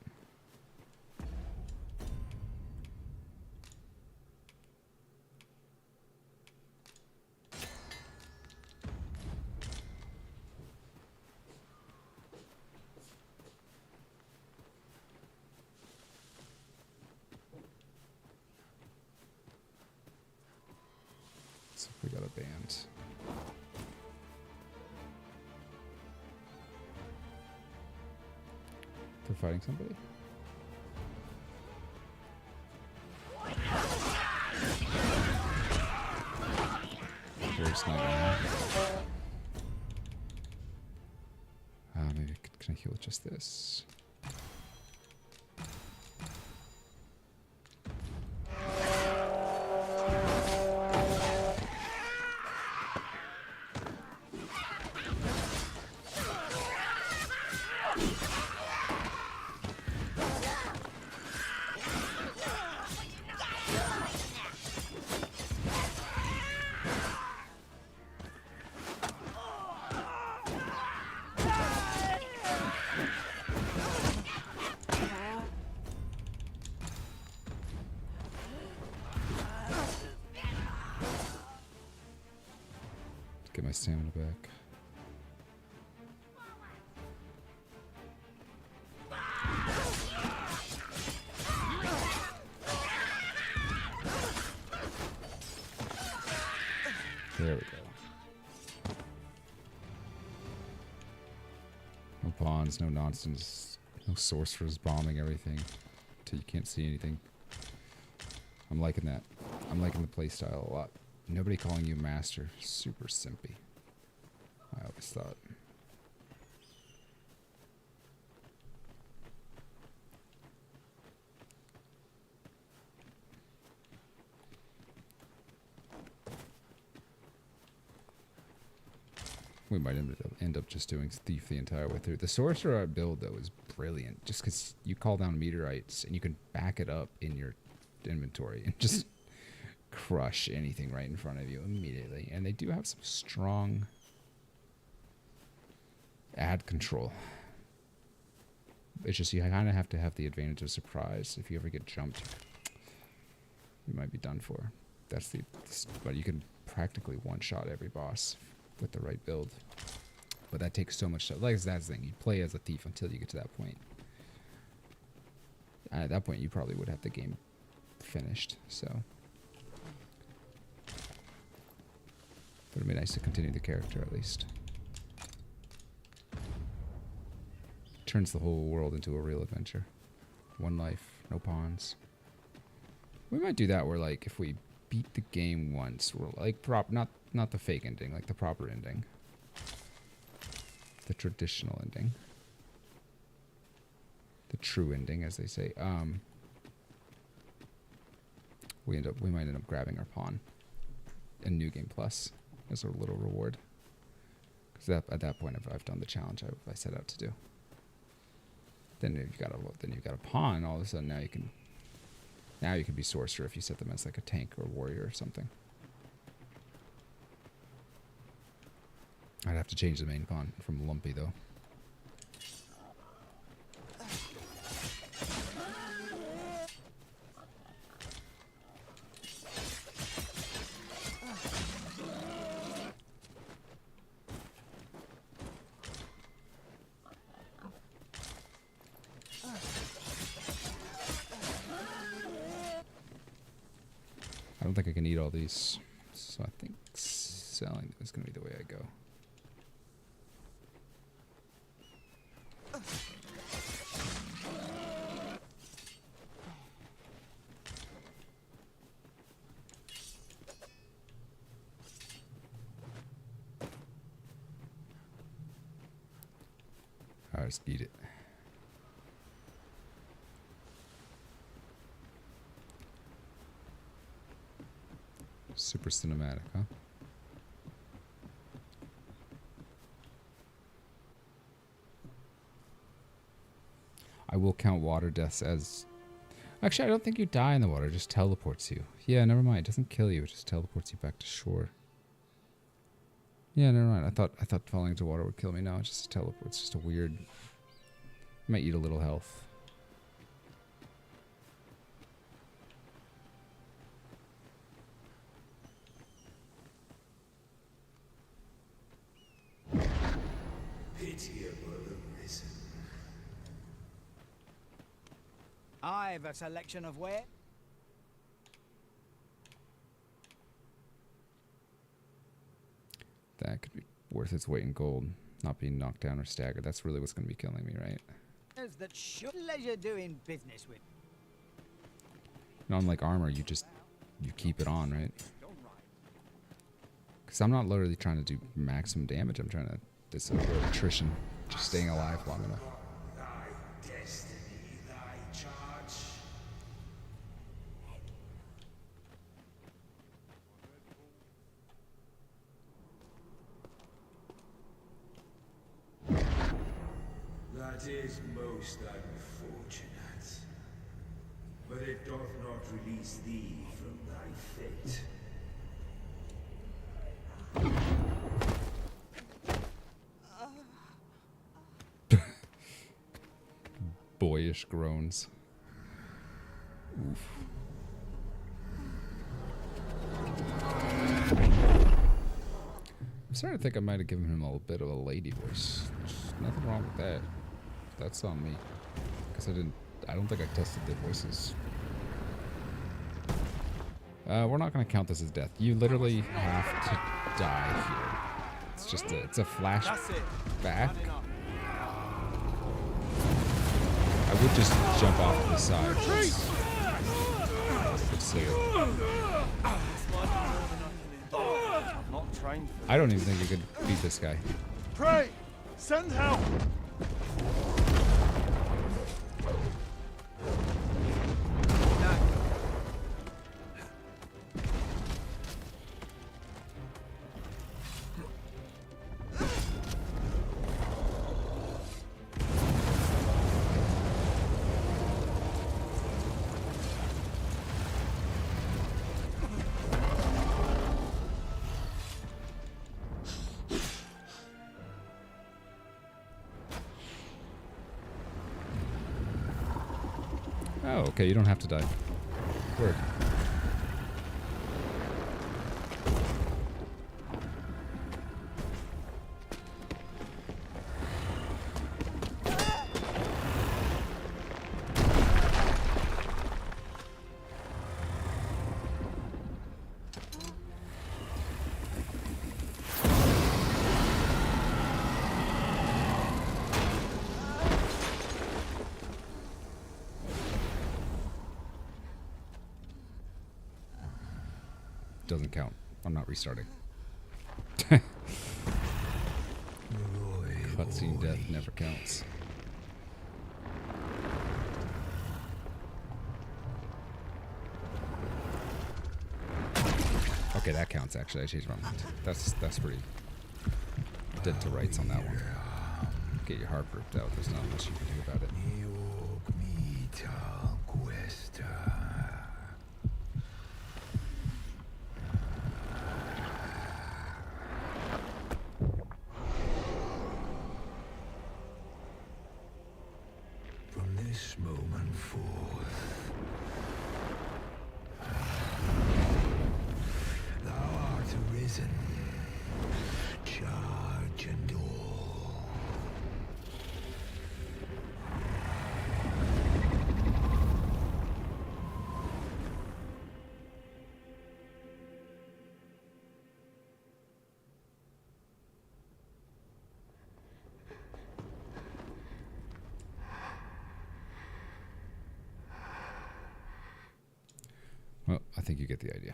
So we got a band. They're fighting somebody? Very sniping. Maybe can I heal with just this? Get my stamina back. There we go. No pawns, no nonsense, no sorcerers bombing everything until you can't see anything. I'm liking that. I'm liking the playstyle a lot. Nobody calling you master. Super simpy. I always thought. We might end up just doing thief the entire way through. The sorcerer build though is brilliant, just because you call down meteorites and you can back it up in your inventory and just crush anything right in front of you immediately. And they do have some strong ad control. It's just you kind of have to have the advantage of surprise. If you ever get jumped, you might be done for. That's but you can practically one-shot every boss with the right build. But that takes so much stuff. Like that's the thing. You play as a thief until you get to that point. And at that point, you probably would have the game finished. So. But it'd be nice to continue the character at least. Turns the whole world into a real adventure. One life, no pawns. We might do that where like if we beat the game once, we're like not the fake ending, like the proper ending. The traditional ending. The true ending, as they say. We might end up grabbing our pawn in New Game Plus as a little reward. Because at that point, I've done the challenge I set out to do. Then you've got a pawn. All of a sudden, now you can be sorcerer if you set them as like a tank or warrior or something. I'd have to change the main pawn from Lumpy though. I don't think I can eat all these, so I think selling is going to be the way I go. Alright, let's eat it. Super cinematic, huh? I will count water deaths as... Actually, I don't think you die in the water. It just teleports you. Yeah, never mind. It doesn't kill you. It just teleports you back to shore. Yeah, never mind. I thought falling into water would kill me. No, it's just a teleport. It's just a weird... Might eat a little health. Pitiable arisen. I've a selection of where. That could be worth its weight in gold. Not being knocked down or staggered. That's really what's going to be killing me, right? That should pleasure doing business with. Not unlike armor, you keep it on, right? Because I'm not literally trying to do maximum damage. I'm trying to attrition, just staying alive long enough. Thy destiny, thy charge. That is most unfortunate, but it doth not release thee from thy fate. Boyish groans. Oof. I'm starting to think I might have given him a little bit of a lady voice. There's nothing wrong with that. That's on me. Because I don't think I tested the voices. We're not going to count this as death. You literally have to die here. It's just it's a flashback. I would just jump off to the side. Let's see it. I don't even think you could beat this guy. Pray! Send help! Oh, okay, you don't have to die. Word. Doesn't count. I'm not restarting. Cutscene death never counts. Okay, that counts actually. I changed my mind. That's pretty dead to rights on that one. Get your heart ripped out. There's not much you can do about it. This moment forth, thou art arisen, charge and all. Well, I think you get the idea.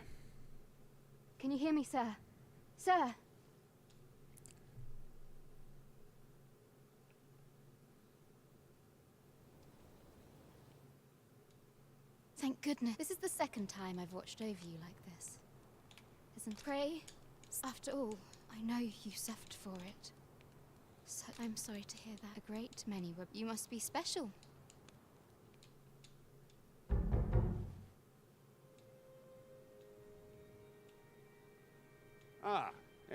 Can you hear me, sir? Sir! Thank goodness. This is the second time I've watched over you like this. Isn't pray? After all, I know you suffered for it. So I'm sorry to hear that. A great many were. You must be special.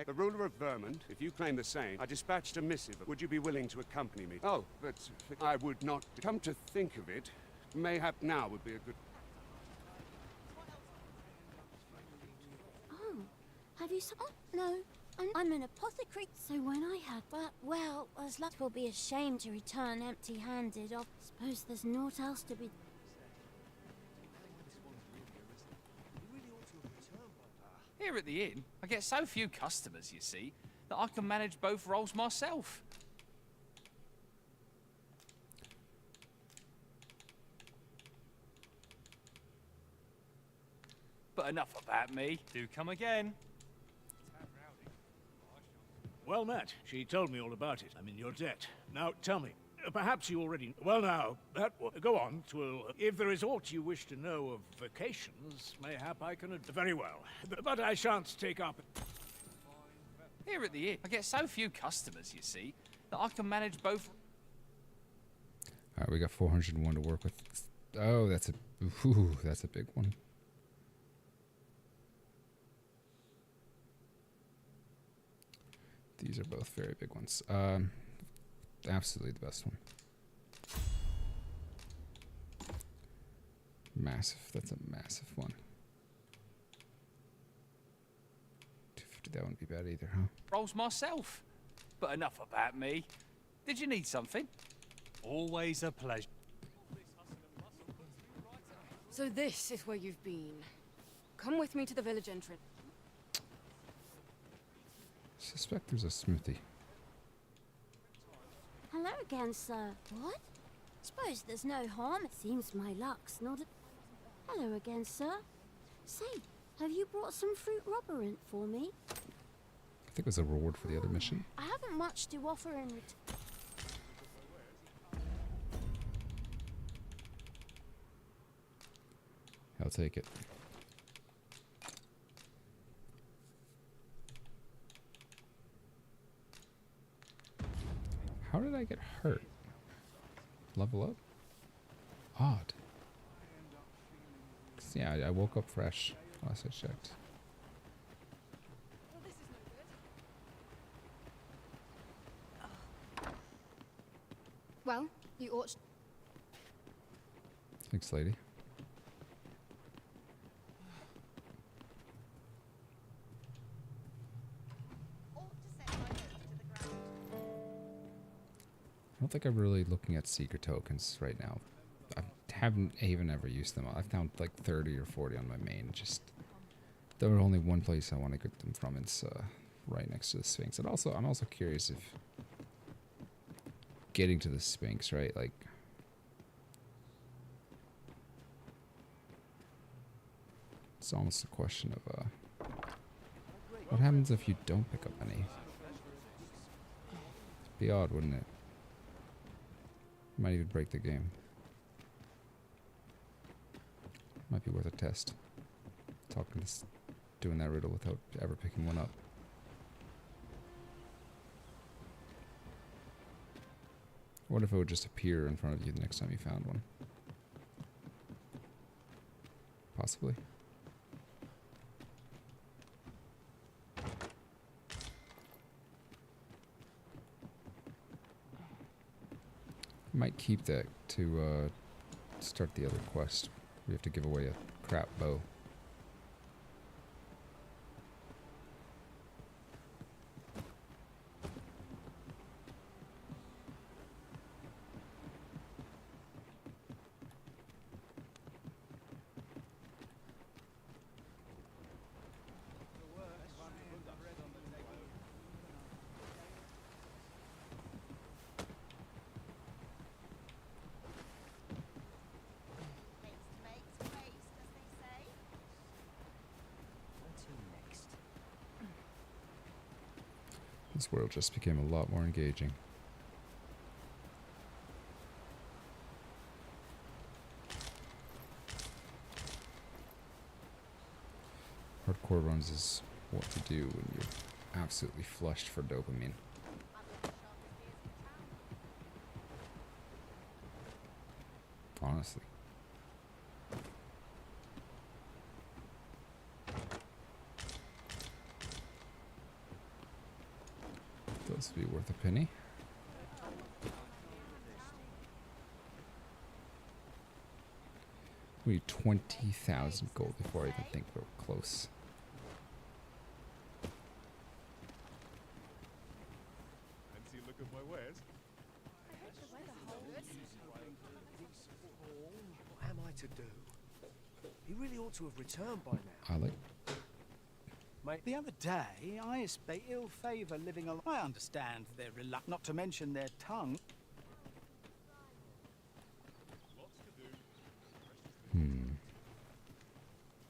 The ruler of Vermont, if you claim the same, I dispatched a missive. Would you be willing to accompany me? Oh, but I would not. Come to think of it, mayhap now would be a good... Oh, have you... Oh, no. I'm an apothecary, so when I had... But, well, as luck will be ashamed to return empty-handed. I suppose there's naught else to be... Here at the inn, I get so few customers, you see, that I can manage both roles myself. But enough about me. Do come again. Well met. She told me all about it. I'm in your debt. Now, tell me. Perhaps you already... Well, now, that will... Go on. Twill... If there is aught you wish to know of vacations, mayhap I can... Very well. But I shan't take up... Here at the inn, I get so few customers, you see, that I can manage both... Alright, we got 401 to work with. Oh, that's a... Ooh, that's a big one. These are both very big ones. Absolutely the best one. Massive. That's a massive one. 250, that wouldn't be bad either, huh? Rolls myself. But enough about me. Did you need something? Always a pleasure. So this is where you've been. Come with me to the village entrance. Suspect there's a smithy. Hello again, sir. What? Suppose there's no harm. It seems my luck's not a... Hello again, sir. Say, have you brought some fruit robberant for me? I think it was a reward for the other mission. I haven't much to offer in return. I'll take it. How did I get hurt? Level up? Odd. 'Cause, yeah, I woke up fresh last I checked. Well, you ought... Thanks, lady. I don't think I'm really looking at secret tokens right now. I haven't even ever used them. I've found like 30 or 40 on my main. Just there were only one place I want to get them from. It's right next to the Sphinx. And also, I'm also curious if getting to the Sphinx, right? Like, it's almost a question of what happens if you don't pick up any? It'd be odd, wouldn't it? Might even break the game. Might be worth a test. Talking this, doing that riddle without ever picking one up. What if it would just appear in front of you the next time you found one? Possibly. Might keep that to start the other quest. We have to give away a crap bow. This world just became a lot more engaging. Hardcore runs is what to do when you're absolutely flushed for dopamine. Honestly. worth a penny. We need 20,000 gold before I even think we're close. Fancy a look at my wares? What am I to do? He really ought to have returned by now. I like. Mate, the other day, I they ill favour living alone. I understand their reluctance, not to mention their tongue. Hmm.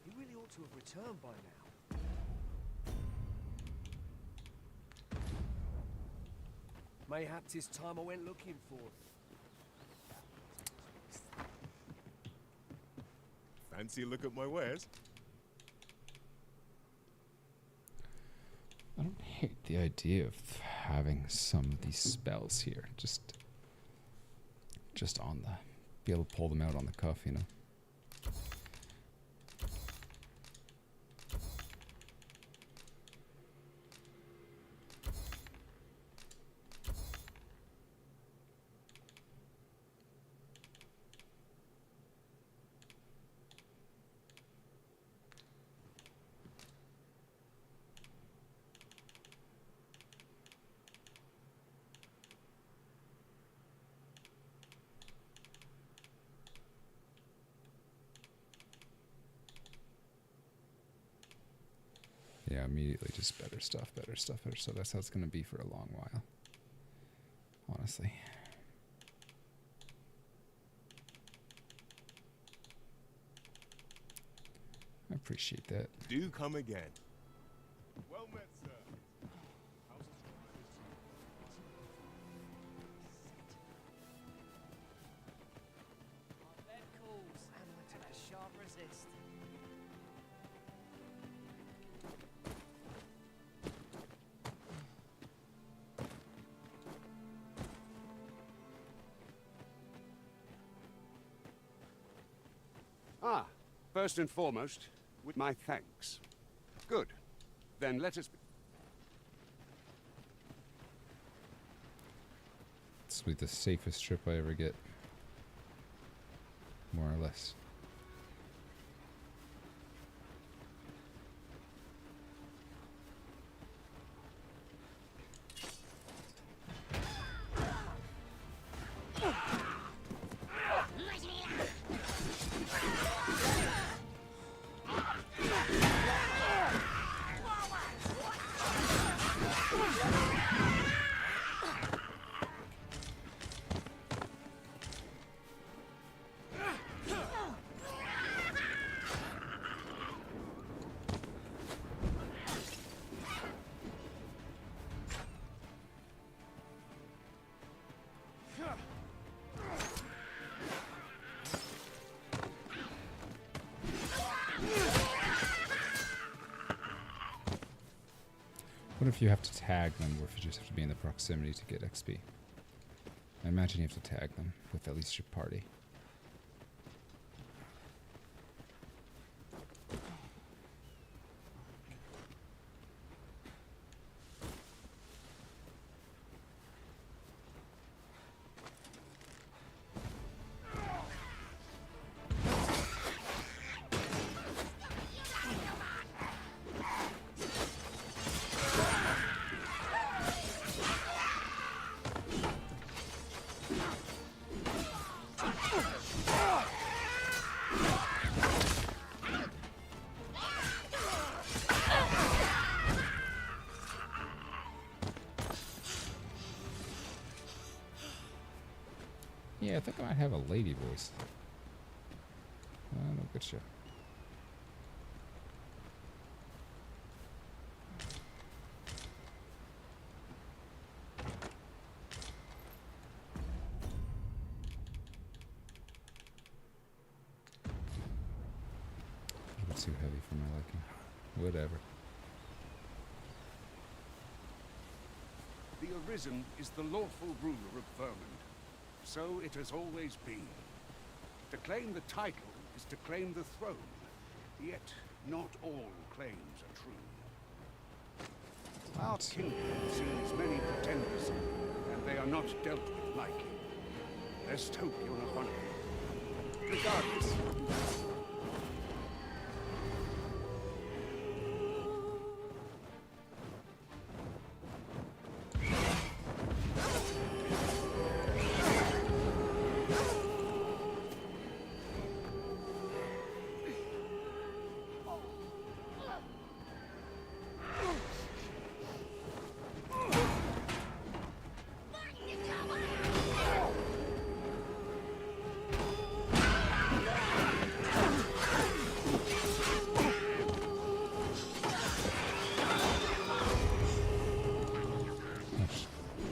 He really ought to have returned by now. Mayhap 'tis time I went looking for him. Fancy a look at my wares? I don't hate the idea of having some of these spells here. Just on the, be able to pull them out on the cuff, you know. Yeah, immediately just better stuff, better stuff, better stuff. That's how it's going to be for a long while. Honestly. I appreciate that. Do come again. Well met, sir. That calls. Am I to sharp resist? Ah, first and foremost, with my thanks. Good. Then let us... This will be the safest trip I ever get. More or less. What if you have to tag them, or if you just have to be in the proximity to get XP? I imagine you have to tag them with at least your party. Yeah, I think I might have a lady voice. No good shit. A bit too heavy for my liking. Whatever. The Arisen is the lawful ruler of Vermund. So it has always been. To claim the title is to claim the throne. Yet, not all claims are true. Our kingdom sees many pretenders, and they are not dealt with lightly. Let's hope you're not one of them. Regardless.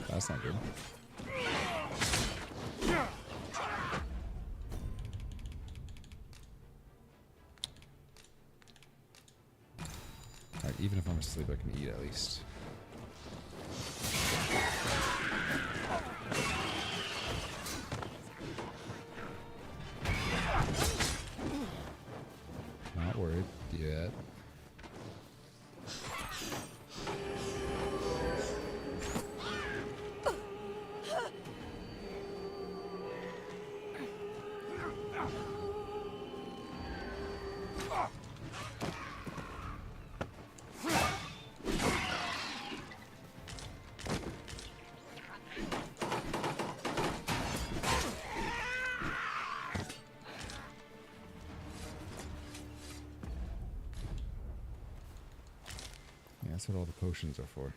That's not good. Alright, even if I'm asleep, I can eat at least. Not worried yet. That's what all the potions are for.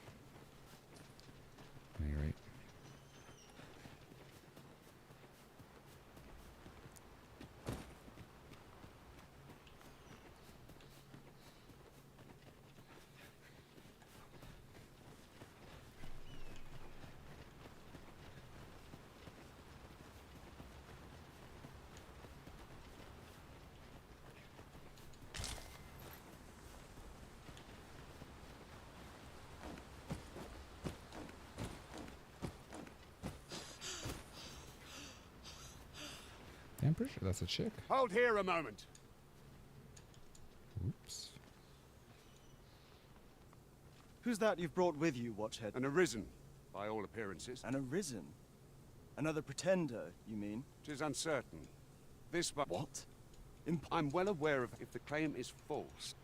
Am I right? I'm pretty sure that's a chick. Hold here a moment. Oops. Who's that you've brought with you, Watchhead? An arisen, by all appearances. An arisen? Another pretender, you mean? 'Tis uncertain. This but what? I'm well aware of if the claim is false.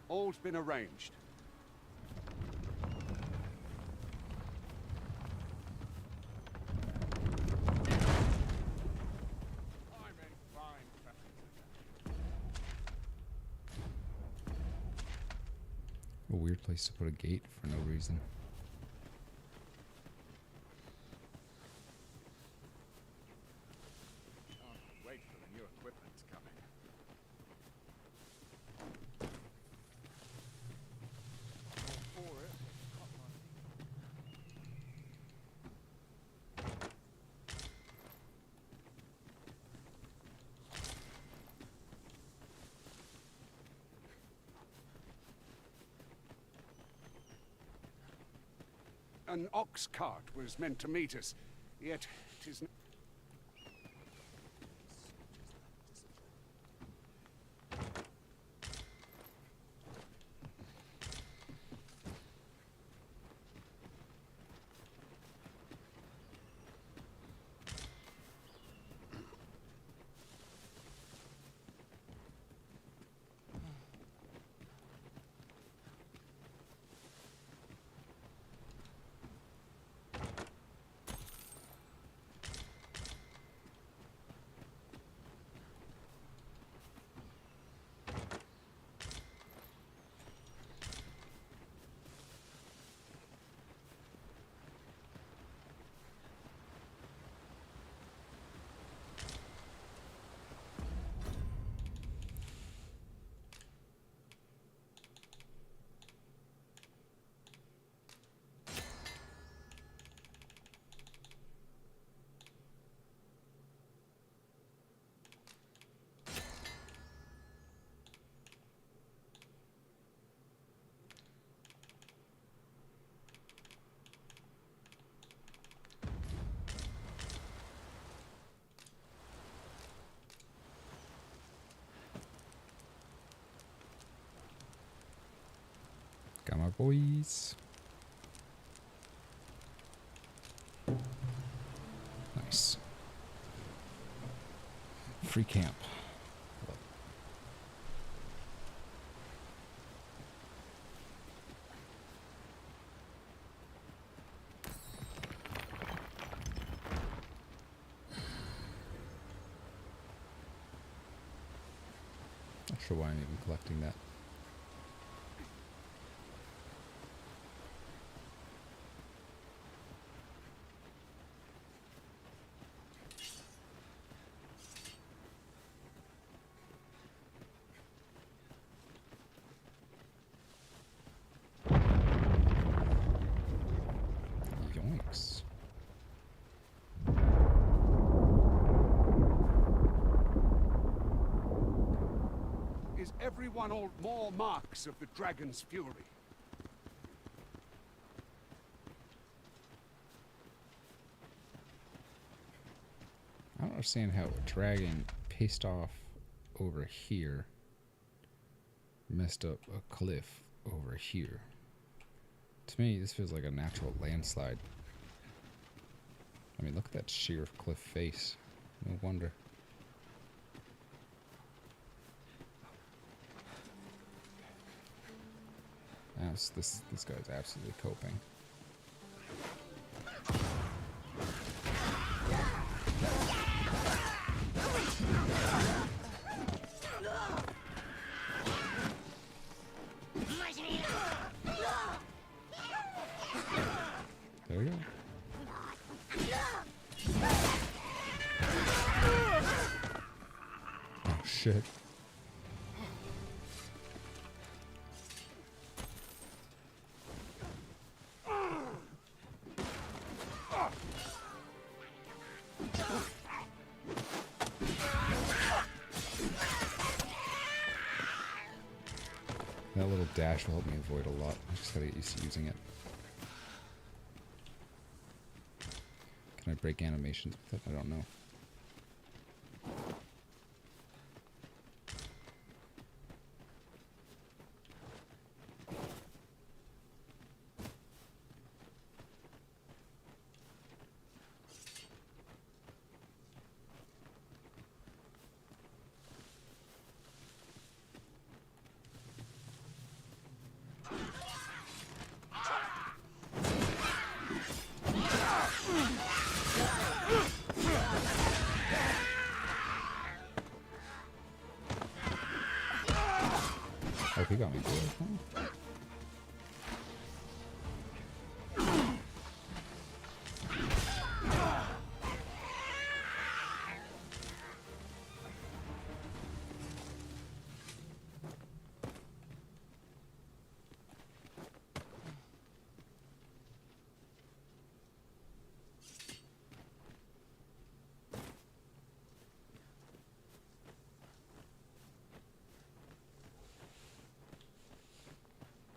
All's been arranged. A weird place to put a gate for no reason. Wait for the new equipment coming. An ox cart was meant to meet us, yet 'tis not. boys. Nice. Free camp. Not sure why I'm even collecting that. Yoinks. Is everyone all more marks of the dragon's fury? I don't understand how a dragon pissed off over here messed up a cliff over here. To me, this feels like a natural landslide. I mean, look at that sheer cliff face. No wonder. This guy's absolutely coping. There we go. Oh shit. That little dash will help me avoid a lot. I just gotta get used to using it. Can I break animations with it? I don't know. Oh, he got me good.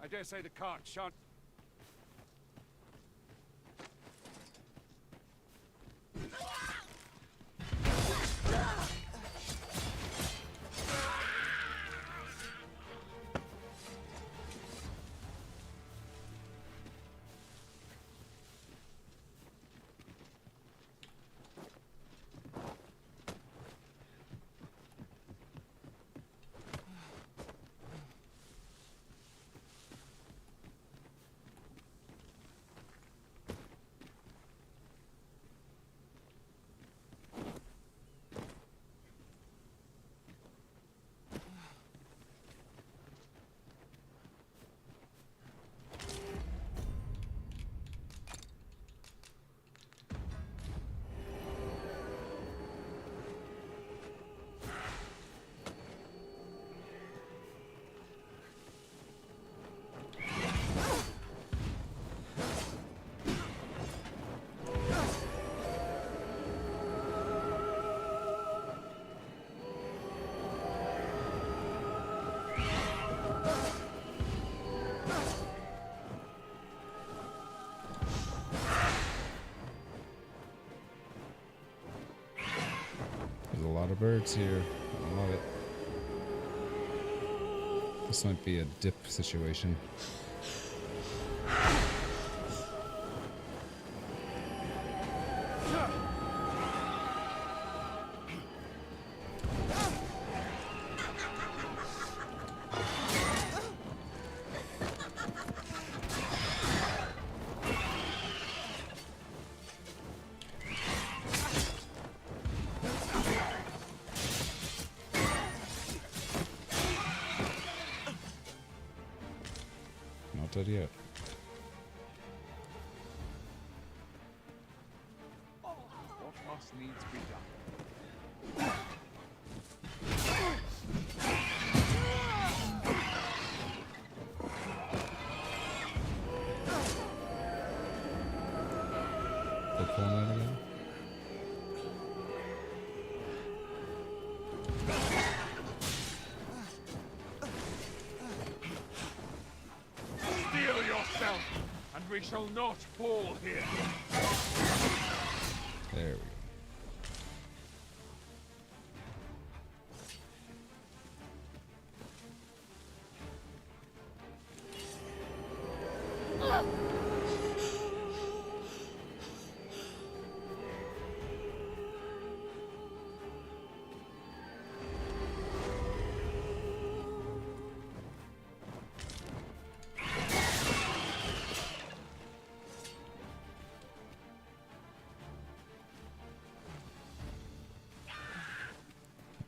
I dare say the cart shan't. There's a lot of birds here. I love it. This might be a dip situation. dead yet. What must needs be done? Click on that again. Steel yourself, and we shall not fall here. There we go.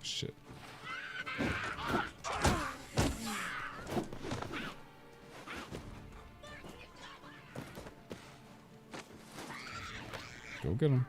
Shit. Go get him.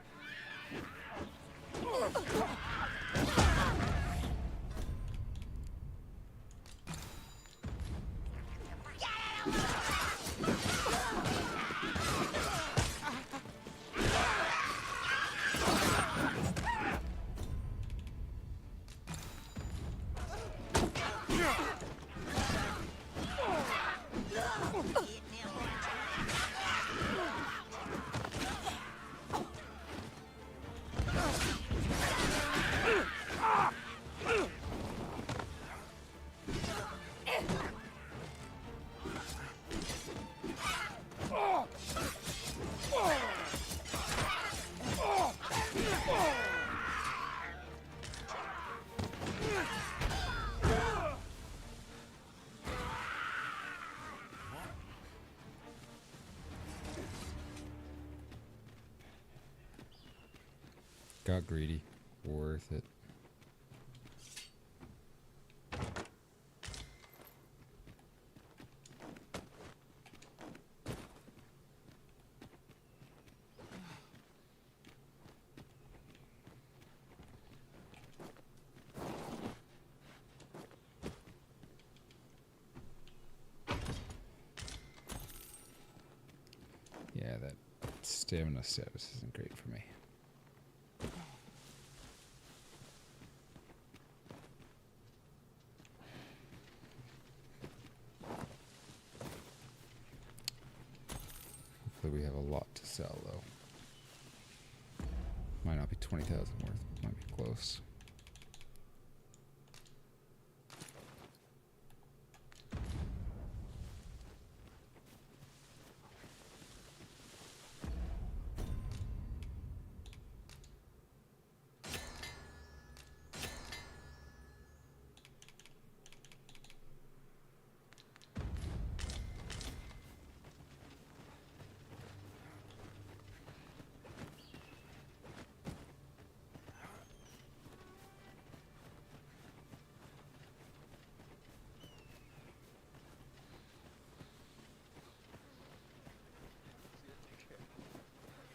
Got greedy. Worth it. Yeah, that stamina status isn't great for me. Hopefully we have a lot to sell, though. Might not be 20,000 worth. Might be close.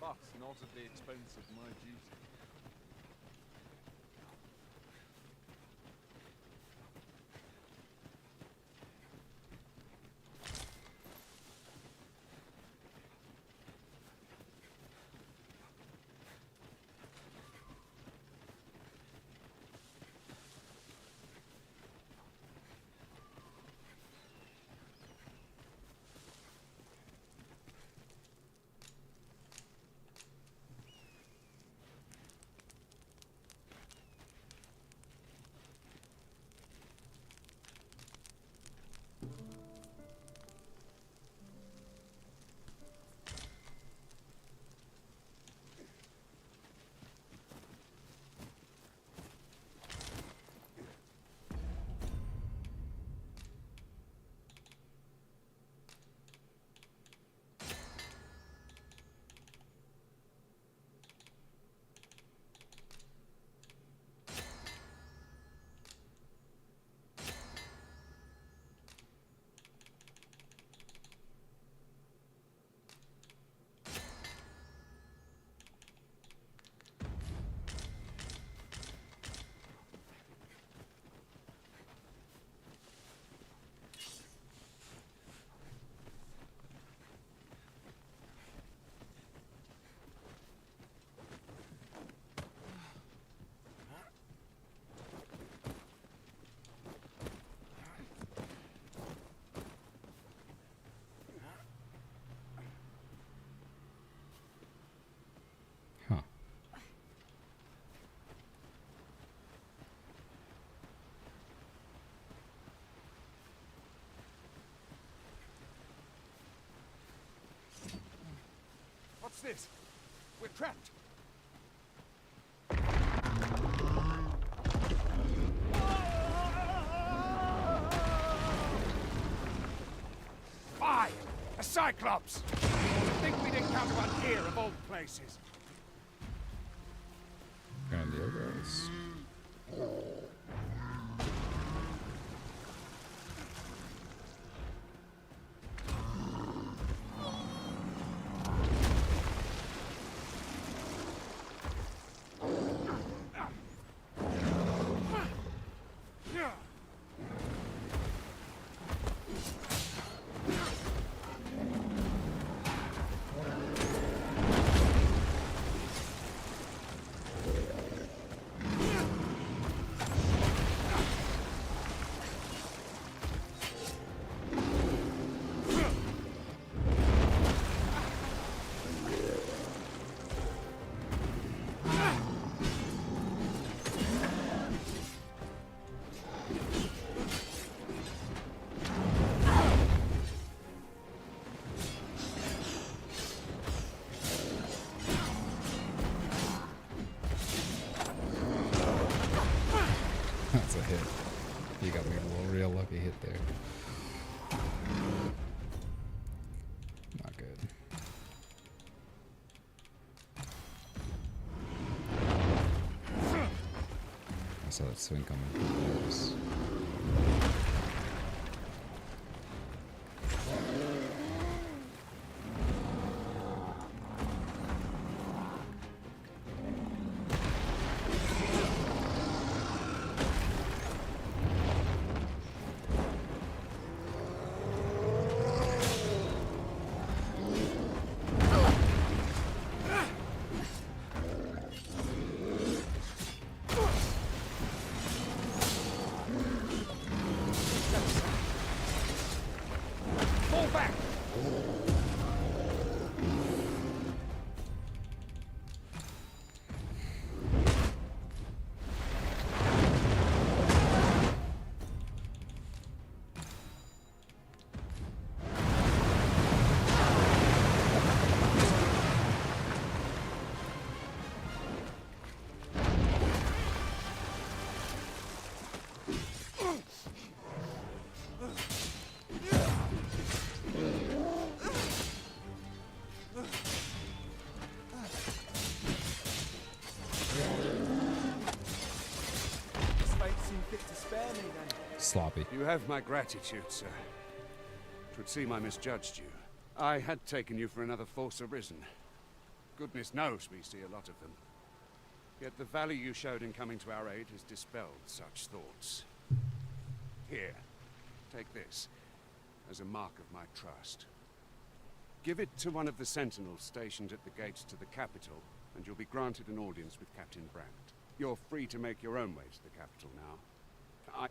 But not at the expense of my duty. What's this? We're trapped. Fire! A Cyclops! I think we'd encounter one here of all places. And there goes. That's a hit. You got me a real lucky hit there. Not good. I saw that swing coming. There it is. Sloppy. You have my gratitude, sir. Twould seem I misjudged you. I had taken you for another Force Arisen. Goodness knows we see a lot of them. Yet the value you showed in coming to our aid has dispelled such thoughts. Here, take this, as a mark of my trust. Give it to one of the sentinels stationed at the gates to the capital, and you'll be granted an audience with Captain Brandt. You're free to make your own way to the capital now.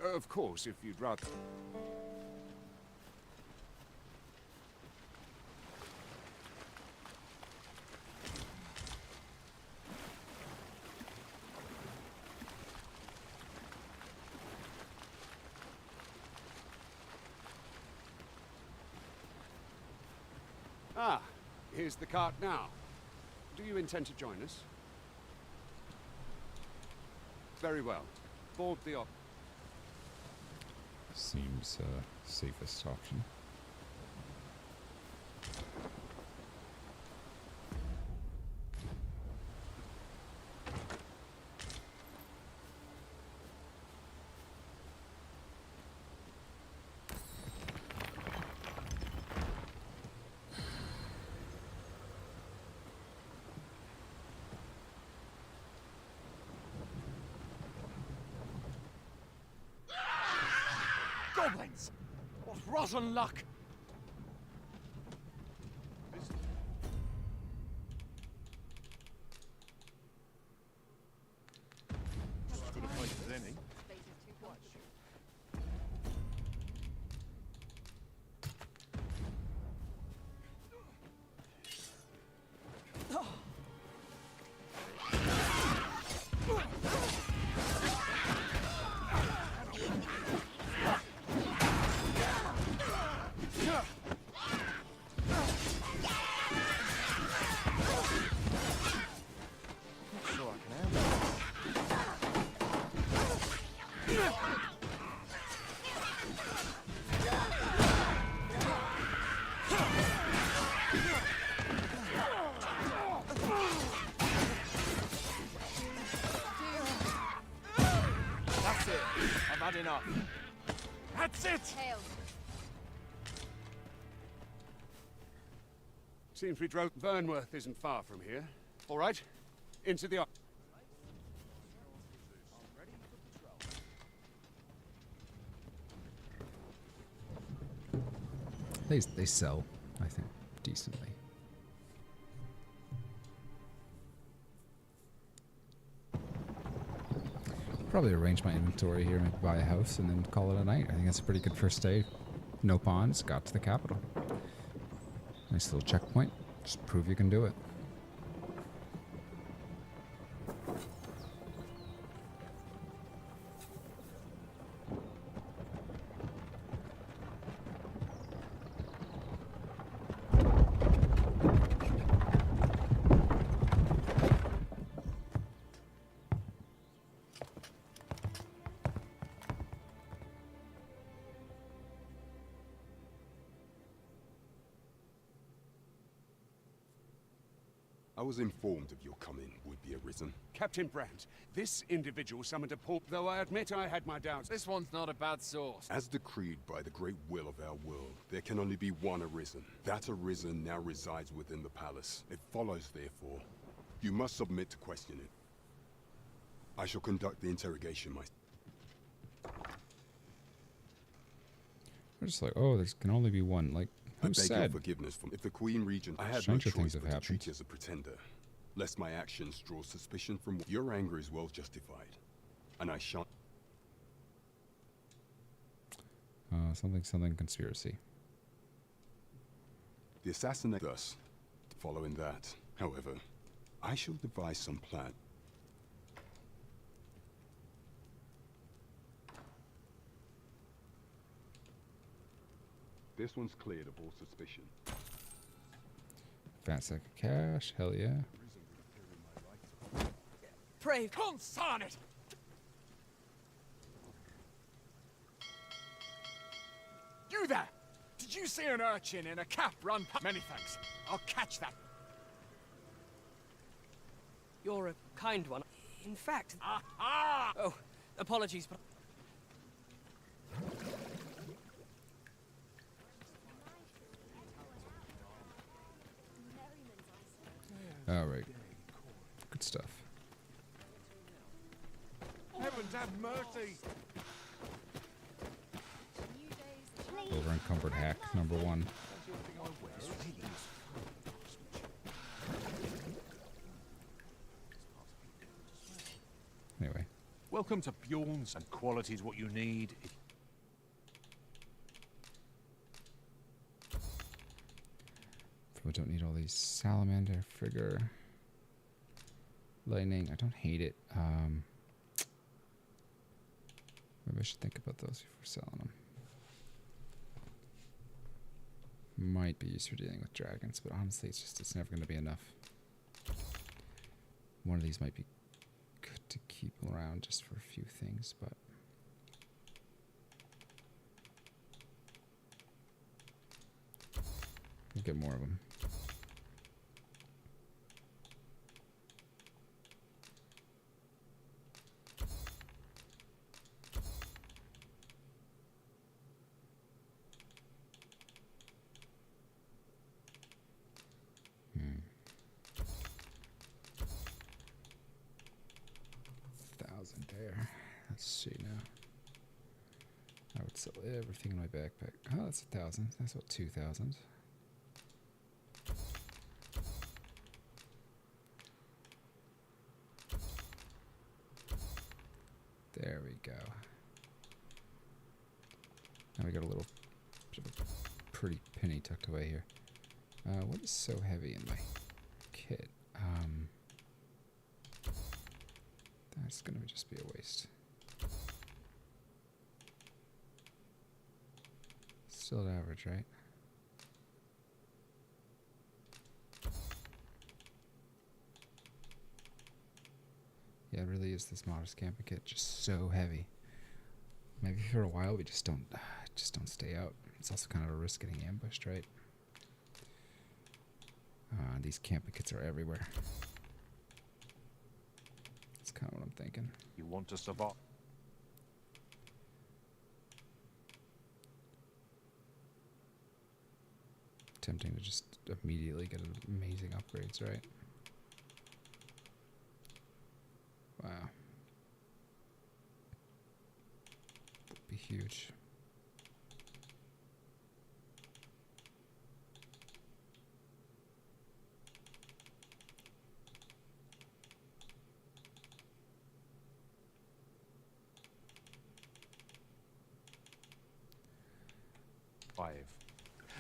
Of course, if you'd rather... Ah, here's the cart now. Do you intend to join us? Very well. Board the op... Seems safest option. Goblins! What rotten luck! As good a place as any. heading off. That's it! Hail. Seems we drove. Burnworth isn't far from here. All right, into the. They sell, I think, decently. Probably arrange my inventory here, maybe buy a house, and then call it a night. I think that's a pretty good first day. No pawns, got to the capital. Nice little checkpoint. Just prove you can do it. I was informed of your coming would be arisen. Captain Brandt, this individual summoned a port, though I admit I had my doubts. This one's not a bad sort. As decreed by the great will of our world, there can only be one arisen. That arisen now resides within the palace. It follows, therefore, you must submit to questioning. I shall conduct the interrogation myself. We're just like, oh, there can only be one. Like, I who beg said? your forgiveness from if the Queen Regent. I had no Stranger choice things but have to treat happened. you as a pretender, lest my actions draw suspicion from. Your anger is well justified, and I shan't. Something conspiracy. The assassinate. Thus, following that, however, I shall devise some plan. This one's cleared of all suspicion. Fat sack of cash, hell yeah. Pray, consign it! You there! Did you see an urchin in a cap run past? Many thanks. I'll catch that. You're a kind one. In fact... Aha! Oh, apologies, but... All right. Good stuff. Heavens have mercy! Over encumbered hack number 1. Anyway. Welcome to Bjorn's, and quality's what you need. Probably don't need all these salamander, frigger, lightning. I don't hate it. Maybe I should think about those before selling them. Might be used for dealing with dragons, but honestly, it's never going to be enough. One of these might be good to keep around just for a few things, but we'll get more of them. There. Let's see now. I would sell everything in my backpack. Oh, that's 1,000. That's about 2,000. There we go. Now we got a little bit of a pretty penny tucked away here. What is so heavy in my kit? That's gonna just be a waste. Still at average, right? Yeah, it really is this modest camping kit, just so heavy. Maybe for a while we just don't stay out. It's also kind of a risk getting ambushed, right? These camping kits are everywhere. That's kind of what I'm thinking. You want to survive? tempting to just immediately get amazing upgrades, right? Wow. That'd be huge.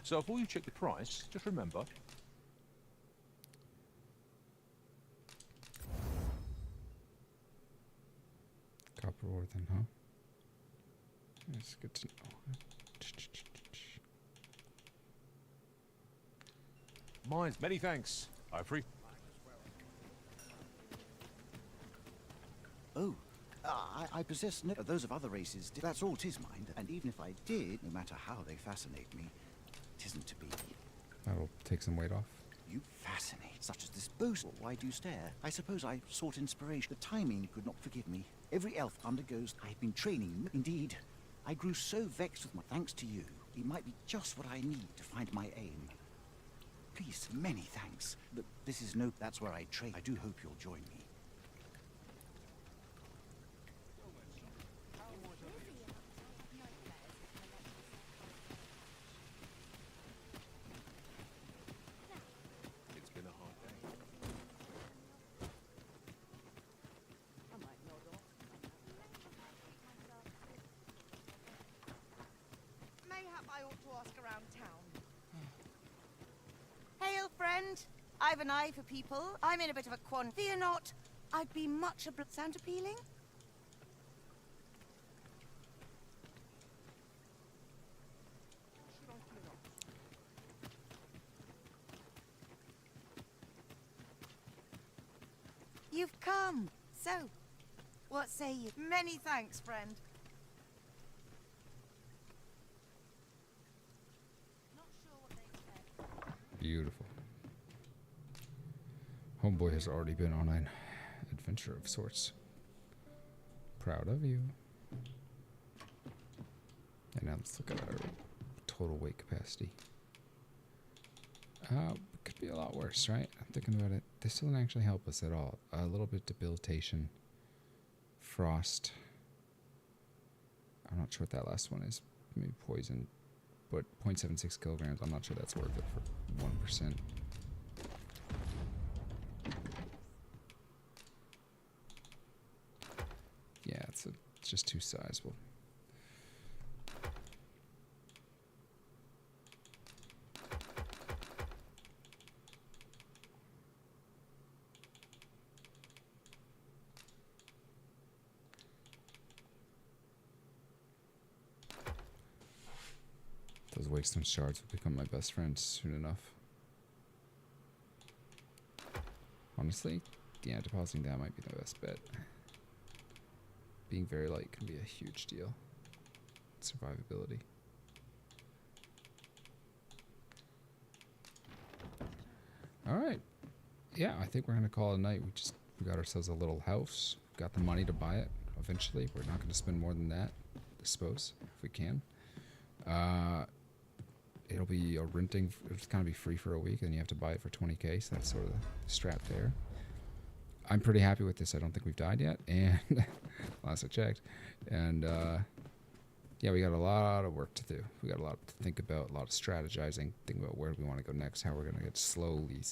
So before you check the price, just remember. Copper ore then, huh? That's good to know. Mines, many thanks. I appreciate. Oh, I possess no those of other races. That's all 'tis mine. And even if I did, no matter how they fascinate me, 'tisn't to be. That'll take some weight off. You fascinate, such as this boast. Why do you stare? I suppose I sought inspiration. The timing could not forgive me. Every elf undergoes. I've been training. Indeed, I grew so vexed with my thanks to you. It might be just what I need to find my aim. Please, many thanks. But this is no. That's where I train. I do hope you'll join me. It's been a hard day. Mayhap I ought to ask around town. Hail, friend. I've an eye for people. I'm in a bit of a quandary. Fear not. I'd be much obliged. Sound appealing? You've come. So, what say you? Many thanks, friend. Beautiful. Homeboy has already been on an adventure of sorts. Proud of you. And now let's look at our total weight capacity. Could be a lot worse, right? I'm thinking about it. This doesn't actually help us at all. A little bit debilitation. Frost. I'm not sure what that last one is. Maybe poison. But 0.76 kilograms, I'm not sure that's worth it for 1%. Yeah, it's just too sizable. Those Wakestone shards will become my best friends soon enough. Honestly, yeah, depositing that might be the best bet. Being very light can be a huge deal. Survivability. Alright. Yeah, I think we're gonna call it a night. We got ourselves a little house. Got the money to buy it eventually. We're not gonna spend more than that, I suppose, if we can. It'll be a renting. It's gonna be free for a week, and you have to buy it for 20k. So that's sort of the strap there. I'm pretty happy with this. I don't think we've died yet, and last I checked. And yeah, we got a lot of work to do. We got a lot to think about, a lot of strategizing. Think about where we want to go next, how we're gonna get slowly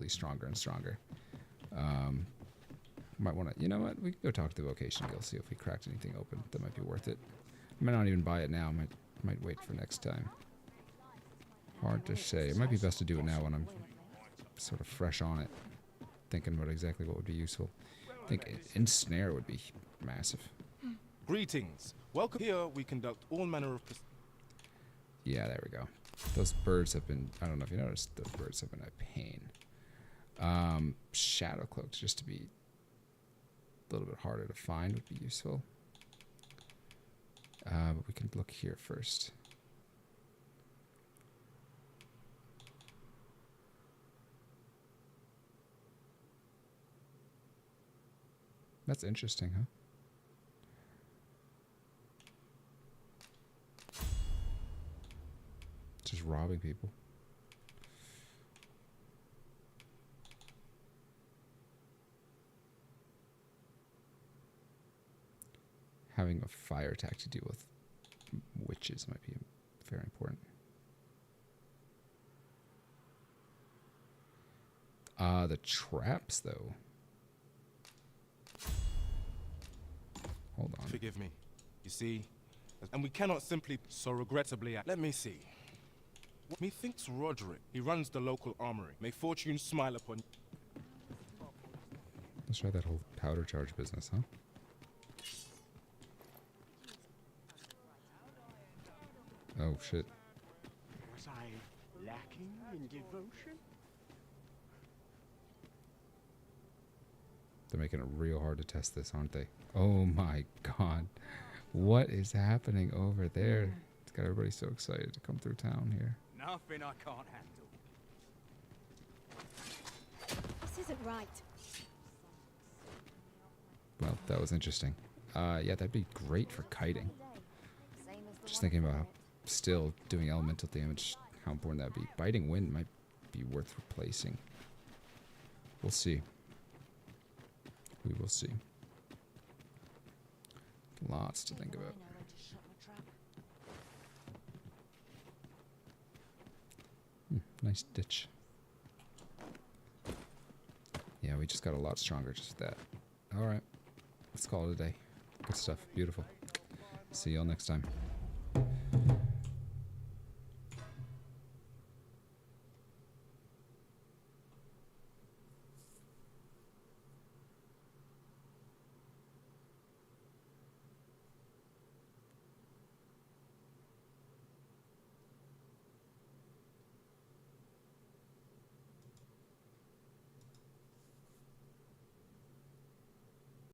stronger and stronger. Might want to, you know what? We can go talk to the vocation guild, see if we cracked anything open that might be worth it. I might not even buy it now. Might wait for next time. Hard to say. It might be best to do it now when I'm sort of fresh on it, thinking about exactly what would be useful. I think ensnare would be massive. Greetings. Welcome. Here we conduct all manner of. Yeah, there we go. Those birds have been. I don't know if you noticed. Those birds have been a pain. Shadow cloaks, just to be a little bit harder to find, would be useful. But we can look here first. That's interesting, huh? Just robbing people. having a fire attack to deal with witches might be very important. The traps, though. Hold on. Forgive me. You see, and we cannot simply so regrettably. Let me see. Methinks Roderick. He runs the local armory. May fortune smile upon. Let's try that whole powder charge business, huh? Oh shit. Was I lacking in devotion? They're making it real hard to test this, aren't they? Oh my god. What is happening over there? It's got everybody so excited to come through town here. Nothing I can't handle. This isn't right. Well, that was interesting. Yeah, that'd be great for kiting. Just thinking about still doing elemental damage, how important that'd be. Biting wind might be worth replacing. We'll see. We will see. Lots to think about. Nice ditch. Yeah, we just got a lot stronger just with that. Alright. Let's call it a day. Good stuff. Beautiful. See y'all next time.